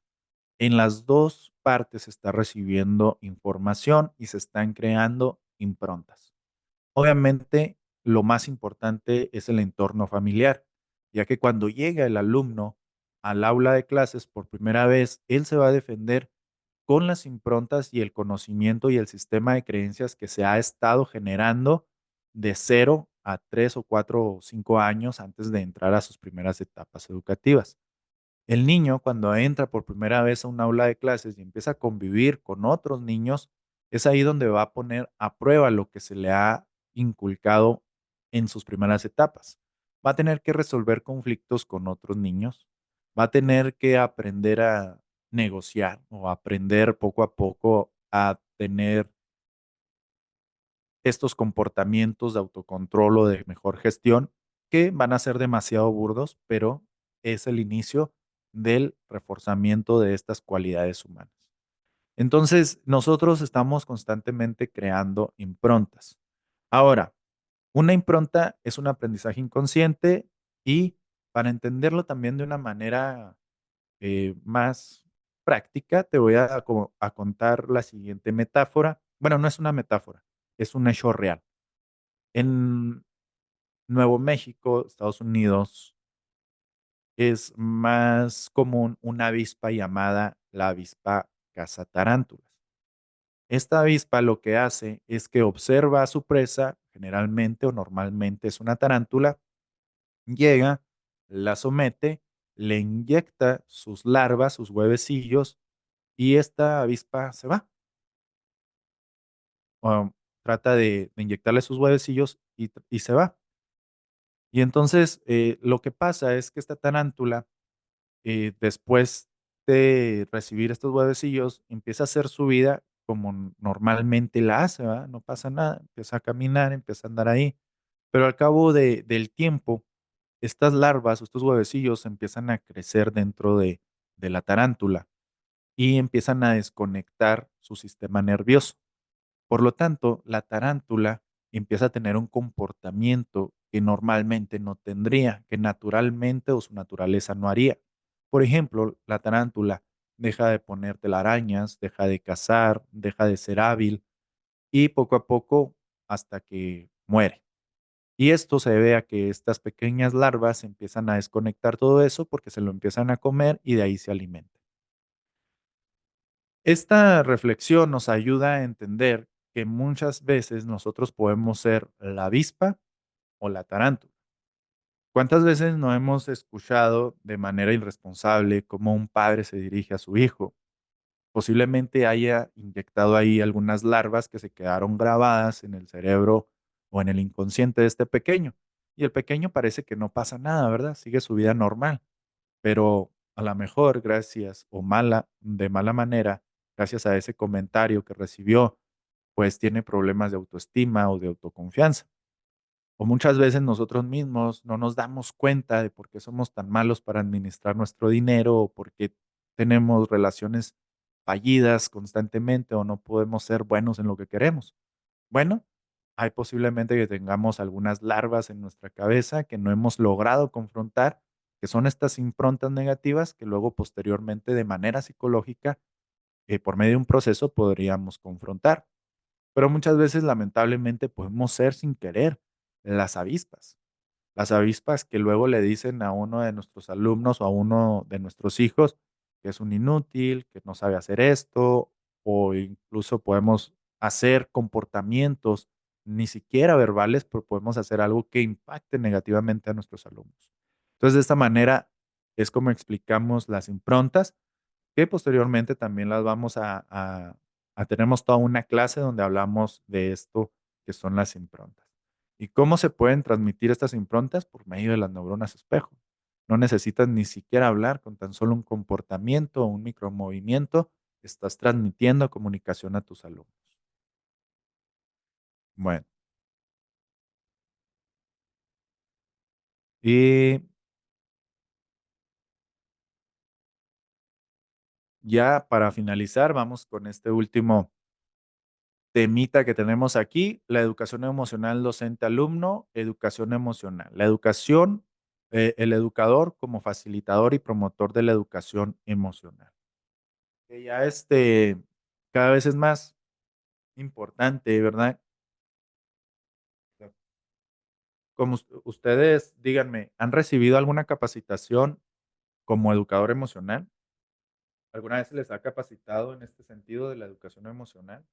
En las dos partes se está recibiendo información y se están creando improntas. Obviamente, lo más importante es el entorno familiar, ya que cuando llega el alumno al aula de clases por primera vez, él se va a defender con las improntas y el conocimiento y el sistema de creencias que se ha estado generando de 0 a 3 o 4 o 5 años antes de entrar a sus primeras etapas educativas. El niño, cuando entra por primera vez a un aula de clases y empieza a convivir con otros niños, es ahí donde va a poner a prueba lo que se le ha inculcado en sus primeras etapas. Va a tener que resolver conflictos con otros niños, va a tener que aprender a negociar o aprender poco a poco a tener estos comportamientos de autocontrol o de mejor gestión que van a ser demasiado burdos, pero es el inicio del reforzamiento de estas cualidades humanas. Entonces, nosotros estamos constantemente creando improntas. Ahora, una impronta es un aprendizaje inconsciente y para entenderlo también de una manera más práctica, te voy a contar la siguiente metáfora. Bueno, no es una metáfora, es un hecho real. En Nuevo México, Estados Unidos, es más común una avispa llamada la avispa cazatarántulas. Esta avispa lo que hace es que observa a su presa, generalmente o normalmente es una tarántula, llega, la somete, le inyecta sus larvas, sus huevecillos, y esta avispa se va. O trata de inyectarle sus huevecillos y se va. Y entonces lo que pasa es que esta tarántula después de recibir estos huevecillos, empieza a hacer su vida como normalmente la hace, ¿verdad? No pasa nada, empieza a caminar, empieza a andar ahí, pero al cabo del tiempo, estas larvas o estos huevecillos empiezan a crecer dentro de la tarántula y empiezan a desconectar su sistema nervioso. Por lo tanto, la tarántula empieza a tener un comportamiento que normalmente no tendría, que naturalmente o su naturaleza no haría. Por ejemplo, la tarántula deja de poner telarañas, deja de cazar, deja de ser hábil y poco a poco hasta que muere. Y esto se debe a que estas pequeñas larvas empiezan a desconectar todo eso porque se lo empiezan a comer y de ahí se alimentan. Esta reflexión nos ayuda a entender que muchas veces nosotros podemos ser la avispa o la tarántula. ¿Cuántas veces no hemos escuchado de manera irresponsable cómo un padre se dirige a su hijo? Posiblemente haya inyectado ahí algunas larvas que se quedaron grabadas en el cerebro o en el inconsciente de este pequeño. Y el pequeño parece que no pasa nada, ¿verdad? Sigue su vida normal. Pero a lo mejor gracias o de mala manera, gracias a ese comentario que recibió, pues tiene problemas de autoestima o de autoconfianza. O muchas veces nosotros mismos no nos damos cuenta de por qué somos tan malos para administrar nuestro dinero o por qué tenemos relaciones fallidas constantemente o no podemos ser buenos en lo que queremos. Bueno, hay posiblemente que tengamos algunas larvas en nuestra cabeza que no hemos logrado confrontar, que son estas improntas negativas que luego posteriormente de manera psicológica, por medio de un proceso podríamos confrontar. Pero muchas veces lamentablemente podemos ser sin querer las avispas. Las avispas que luego le dicen a uno de nuestros alumnos o a uno de nuestros hijos que es un inútil, que no sabe hacer esto, o incluso podemos hacer comportamientos, ni siquiera verbales, pero podemos hacer algo que impacte negativamente a nuestros alumnos. Entonces, de esta manera es como explicamos las improntas, que posteriormente también las vamos tenemos toda una clase donde hablamos de esto que son las improntas. ¿Y cómo se pueden transmitir estas improntas? Por medio de las neuronas espejo. No necesitas ni siquiera hablar, con tan solo un comportamiento o un micromovimiento, estás transmitiendo comunicación a tus alumnos. Bueno, y ya para finalizar, vamos con este último temita que tenemos aquí, la educación emocional docente-alumno, educación emocional. La educación, el educador como facilitador y promotor de la educación emocional. Que ya cada vez es más importante, ¿verdad? Como ustedes, díganme, ¿han recibido alguna capacitación como educador emocional? ¿Alguna vez se les ha capacitado en este sentido de la educación emocional?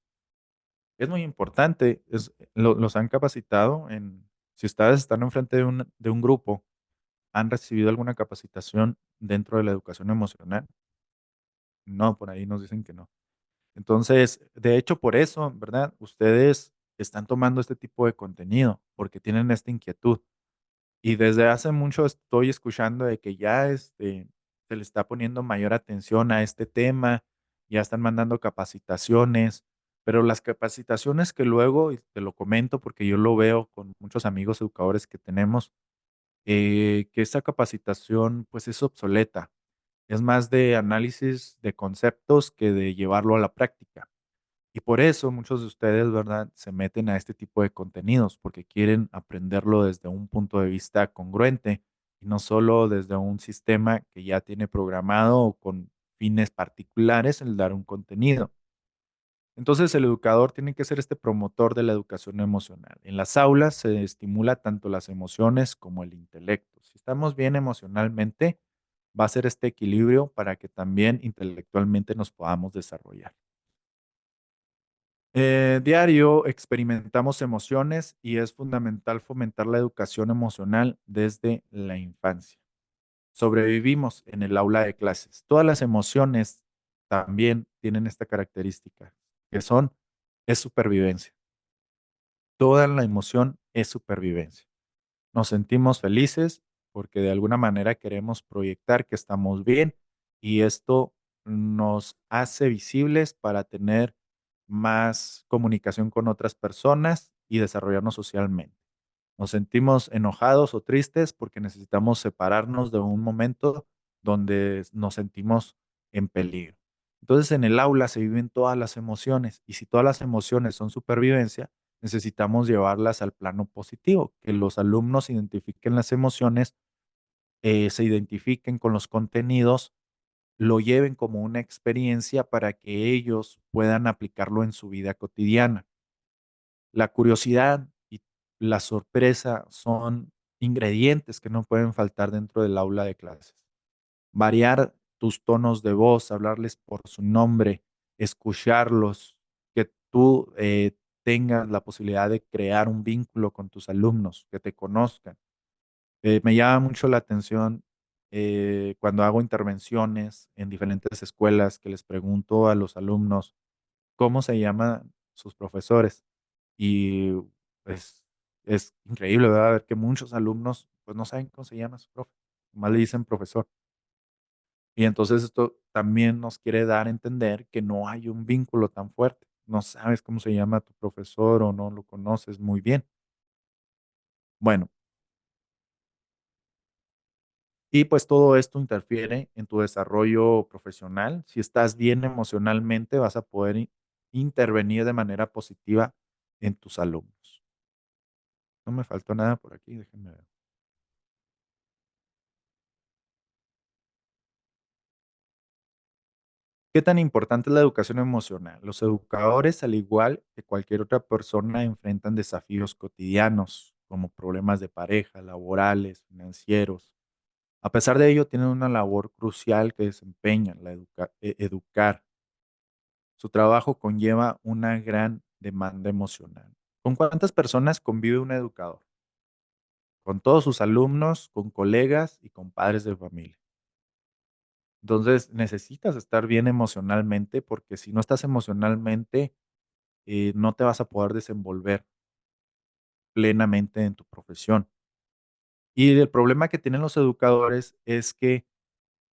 Es muy importante, los han capacitado si ustedes están enfrente de un grupo, ¿han recibido alguna capacitación dentro de la educación emocional? No, por ahí nos dicen que no. Entonces, de hecho, por eso, ¿verdad? Ustedes están tomando este tipo de contenido porque tienen esta inquietud. Y desde hace mucho estoy escuchando de que ya se le está poniendo mayor atención a este tema, ya están mandando capacitaciones, pero las capacitaciones que luego, y te lo comento porque yo lo veo con muchos amigos educadores que tenemos, que esa capacitación pues es obsoleta, es más de análisis de conceptos que de llevarlo a la práctica. Y por eso muchos de ustedes, ¿verdad?, se meten a este tipo de contenidos, porque quieren aprenderlo desde un punto de vista congruente y no solo desde un sistema que ya tiene programado o con fines particulares el dar un contenido. Entonces, el educador tiene que ser este promotor de la educación emocional. En las aulas se estimula tanto las emociones como el intelecto. Si estamos bien emocionalmente, va a ser este equilibrio para que también intelectualmente nos podamos desarrollar. Diario experimentamos emociones y es fundamental fomentar la educación emocional desde la infancia. Sobrevivimos en el aula de clases. Todas las emociones también tienen esta característica, que es supervivencia. Toda la emoción es supervivencia. Nos sentimos felices porque de alguna manera queremos proyectar que estamos bien y esto nos hace visibles para tener más comunicación con otras personas y desarrollarnos socialmente. Nos sentimos enojados o tristes porque necesitamos separarnos de un momento donde nos sentimos en peligro. Entonces, en el aula se viven todas las emociones y si todas las emociones son supervivencia, necesitamos llevarlas al plano positivo, que los alumnos identifiquen las emociones, se identifiquen con los contenidos, lo lleven como una experiencia para que ellos puedan aplicarlo en su vida cotidiana. La curiosidad y la sorpresa son ingredientes que no pueden faltar dentro del aula de clases. Variar tus tonos de voz, hablarles por su nombre, escucharlos, que tú tengas la posibilidad de crear un vínculo con tus alumnos, que te conozcan. Me llama mucho la atención cuando hago intervenciones en diferentes escuelas que les pregunto a los alumnos cómo se llaman sus profesores. Y, pues, es increíble, ¿verdad? Ver que muchos alumnos, pues, no saben cómo se llama su profe, nomás le dicen profesor. Y entonces esto también nos quiere dar a entender que no hay un vínculo tan fuerte. No sabes cómo se llama tu profesor o no lo conoces muy bien. Bueno, y pues todo esto interfiere en tu desarrollo profesional. Si estás bien emocionalmente, vas a poder intervenir de manera positiva en tus alumnos. No me faltó nada por aquí, déjenme ver. ¿Qué tan importante es la educación emocional? Los educadores, al igual que cualquier otra persona, enfrentan desafíos cotidianos como problemas de pareja, laborales, financieros. A pesar de ello, tienen una labor crucial que desempeñan, educar. Su trabajo conlleva una gran demanda emocional. ¿Con cuántas personas convive un educador? Con todos sus alumnos, con colegas y con padres de familia. Entonces, necesitas estar bien emocionalmente porque si no estás emocionalmente, no te vas a poder desenvolver plenamente en tu profesión. Y el problema que tienen los educadores es que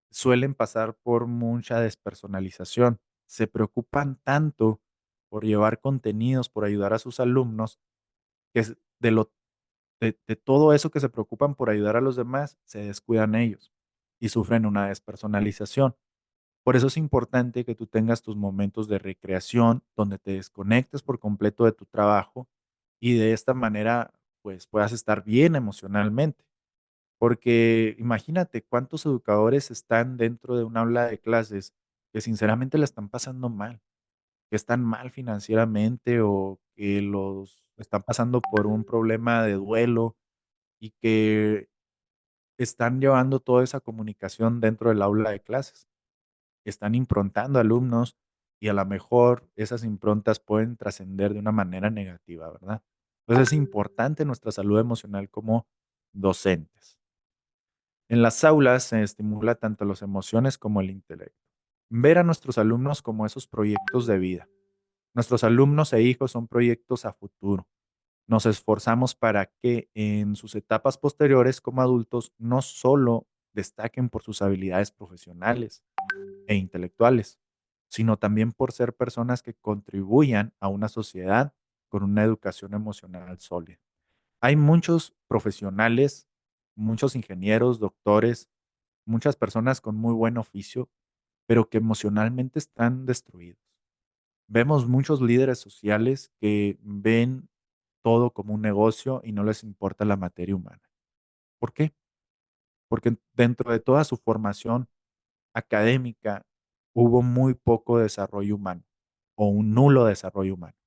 suelen pasar por mucha despersonalización. Se preocupan tanto por llevar contenidos, por ayudar a sus alumnos, que de todo eso que se preocupan por ayudar a los demás, se descuidan ellos y sufren una despersonalización. Por eso es importante que tú tengas tus momentos de recreación, donde te desconectes por completo de tu trabajo y de esta manera, pues, puedas estar bien emocionalmente. Porque imagínate cuántos educadores están dentro de un aula de clases que sinceramente la están pasando mal, que están mal financieramente o que los están pasando por un problema de duelo y que están llevando toda esa comunicación dentro del aula de clases. Están improntando alumnos y a lo mejor esas improntas pueden trascender de una manera negativa, ¿verdad? Entonces es importante nuestra salud emocional como docentes. En las aulas se estimula tanto las emociones como el intelecto. Ver a nuestros alumnos como esos proyectos de vida. Nuestros alumnos e hijos son proyectos a futuro. Nos esforzamos para que en sus etapas posteriores como adultos no solo destaquen por sus habilidades profesionales e intelectuales, sino también por ser personas que contribuyan a una sociedad con una educación emocional sólida. Hay muchos profesionales, muchos ingenieros, doctores, muchas personas con muy buen oficio, pero que emocionalmente están destruidos. Vemos muchos líderes sociales que ven todo como un negocio y no les importa la materia humana. ¿Por qué? Porque dentro de toda su formación académica hubo muy poco desarrollo humano o un nulo desarrollo humano.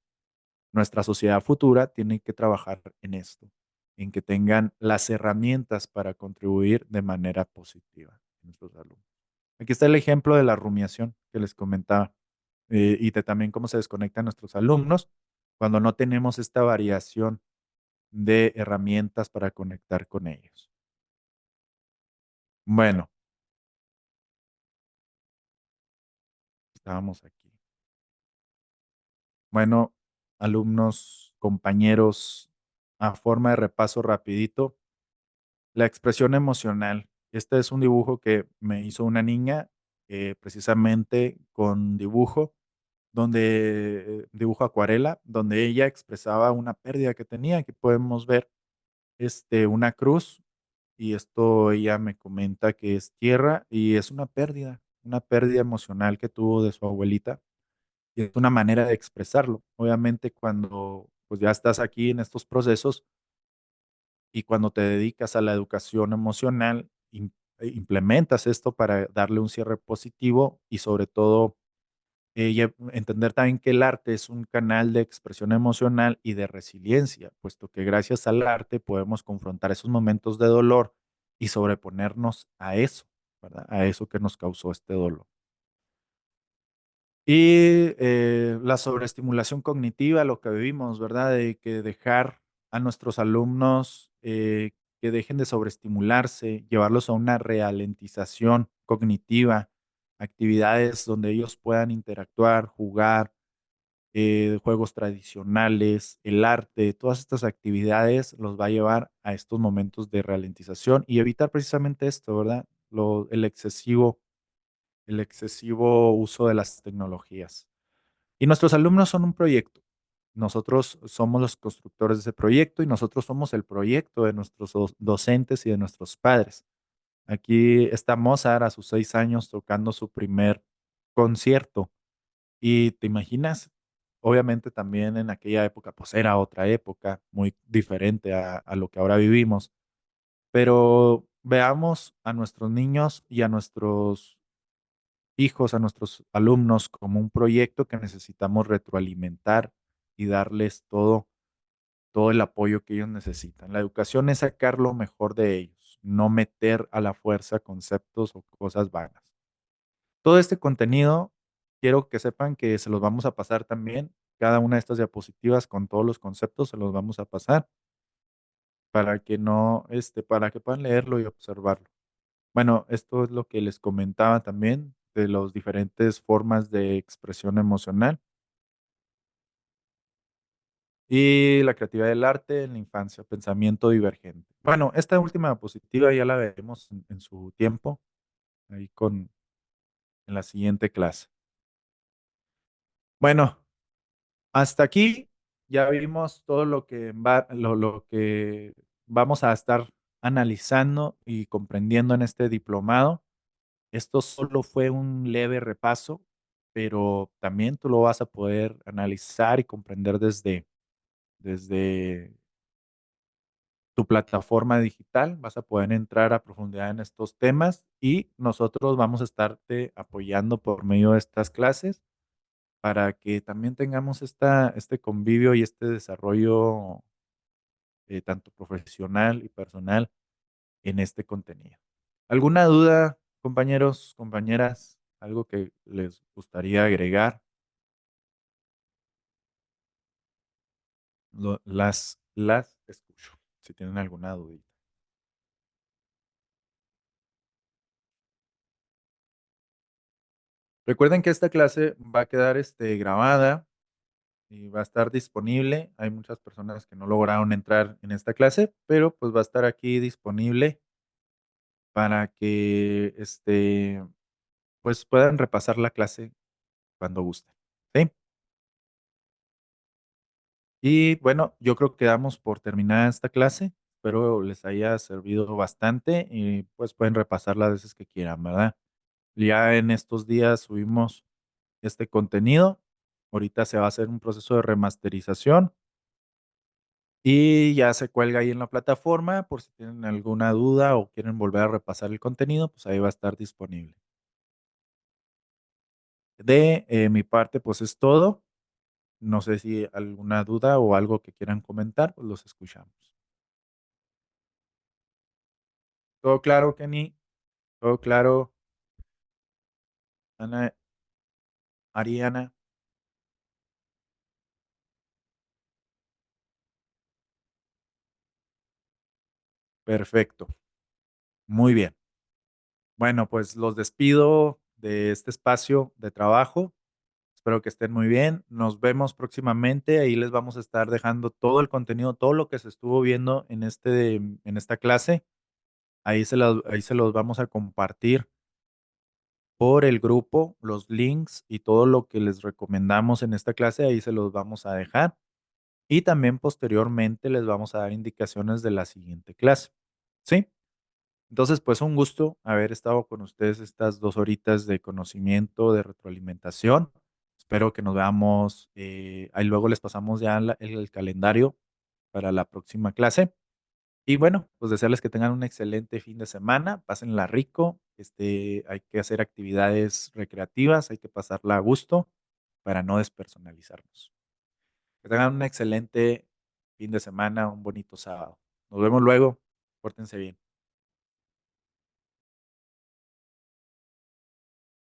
Nuestra sociedad futura tiene que trabajar en esto, en que tengan las herramientas para contribuir de manera positiva a nuestros alumnos. Aquí está el ejemplo de la rumiación que les comentaba y de también cómo se desconectan nuestros alumnos cuando no tenemos esta variación de herramientas para conectar con ellos. Bueno, estábamos aquí. Bueno, alumnos, compañeros, a forma de repaso rapidito, la expresión emocional. Este es un dibujo que me hizo una niña, precisamente con dibujo, donde dibujo acuarela, donde ella expresaba una pérdida que tenía. Aquí podemos ver, una cruz, y esto ella me comenta que es tierra, y es una pérdida emocional que tuvo de su abuelita, y es una manera de expresarlo. Obviamente, cuando, pues, ya estás aquí en estos procesos, y cuando te dedicas a la educación emocional, implementas esto para darle un cierre positivo y sobre todo entender también que el arte es un canal de expresión emocional y de resiliencia, puesto que gracias al arte podemos confrontar esos momentos de dolor y sobreponernos a eso, ¿verdad? A eso que nos causó este dolor. Y, la sobreestimulación cognitiva, lo que vivimos, ¿verdad? De que dejar a nuestros alumnos, que dejen de sobreestimularse, llevarlos a una ralentización cognitiva, actividades donde ellos puedan interactuar, jugar, juegos tradicionales, el arte, todas estas actividades los va a llevar a estos momentos de ralentización y evitar precisamente esto, ¿verdad? El excesivo uso de las tecnologías. Y nuestros alumnos son un proyecto. Nosotros somos los constructores de ese proyecto y nosotros somos el proyecto de nuestros docentes y de nuestros padres. Aquí está Mozart a sus 6 años tocando su primer concierto. Y te imaginas, obviamente también en aquella época, pues era otra época muy diferente a lo que ahora vivimos. Pero veamos a nuestros niños y a nuestros hijos, a nuestros alumnos como un proyecto que necesitamos retroalimentar y darles todo el apoyo que ellos necesitan. La educación es sacar lo mejor de ellos, no meter a la fuerza conceptos o cosas vanas. Todo este contenido, quiero que sepan que se los vamos a pasar también, cada una de estas diapositivas con todos los conceptos se los vamos a pasar para que no, para que puedan leerlo y observarlo. Bueno, esto es lo que les comentaba también de las diferentes formas de expresión emocional y la creatividad del arte en la infancia, pensamiento divergente. Bueno, esta última diapositiva ya la veremos en su tiempo, ahí en la siguiente clase. Bueno, hasta aquí ya vimos todo lo que vamos a estar analizando y comprendiendo en este diplomado. Esto solo fue un leve repaso, pero también tú lo vas a poder analizar y comprender desde tu plataforma digital. Vas a poder entrar a profundidad en estos temas y nosotros vamos a estarte apoyando por medio de estas clases para que también tengamos este convivio y este desarrollo tanto profesional y personal en este contenido. ¿Alguna duda, compañeros, compañeras? ¿Algo que les gustaría agregar? Las escucho, si tienen alguna duda. Recuerden que esta clase va a quedar grabada y va a estar disponible. Hay muchas personas que no lograron entrar en esta clase, pero pues va a estar aquí disponible para que pues puedan repasar la clase cuando gusten. ¿Sí? Y bueno, yo creo que damos por terminada esta clase. Espero les haya servido bastante y pues pueden repasar las veces que quieran, ¿verdad? Ya en estos días subimos este contenido. Ahorita se va a hacer un proceso de remasterización y ya se cuelga ahí en la plataforma por si tienen alguna duda o quieren volver a repasar el contenido, pues ahí va a estar disponible. De mi parte, pues es todo. No sé si alguna duda o algo que quieran comentar, pues los escuchamos. Todo claro, Kenny. Todo claro, Ana, Ariana. Perfecto. Muy bien. Bueno, pues los despido de este espacio de trabajo. Espero que estén muy bien. Nos vemos próximamente. Ahí les vamos a estar dejando todo el contenido, todo lo que se estuvo viendo en esta clase. Ahí se los vamos a compartir por el grupo, los links y todo lo que les recomendamos en esta clase. Ahí se los vamos a dejar. Y también posteriormente les vamos a dar indicaciones de la siguiente clase. ¿Sí? Entonces, pues un gusto haber estado con ustedes estas 2 horitas de conocimiento, de retroalimentación. Espero que nos veamos. Ahí luego les pasamos ya el calendario para la próxima clase. Y bueno, pues desearles que tengan un excelente fin de semana. Pásenla rico. Hay que hacer actividades recreativas, hay que pasarla a gusto para no despersonalizarnos. Que tengan un excelente fin de semana, un bonito sábado. Nos vemos luego. Pórtense bien.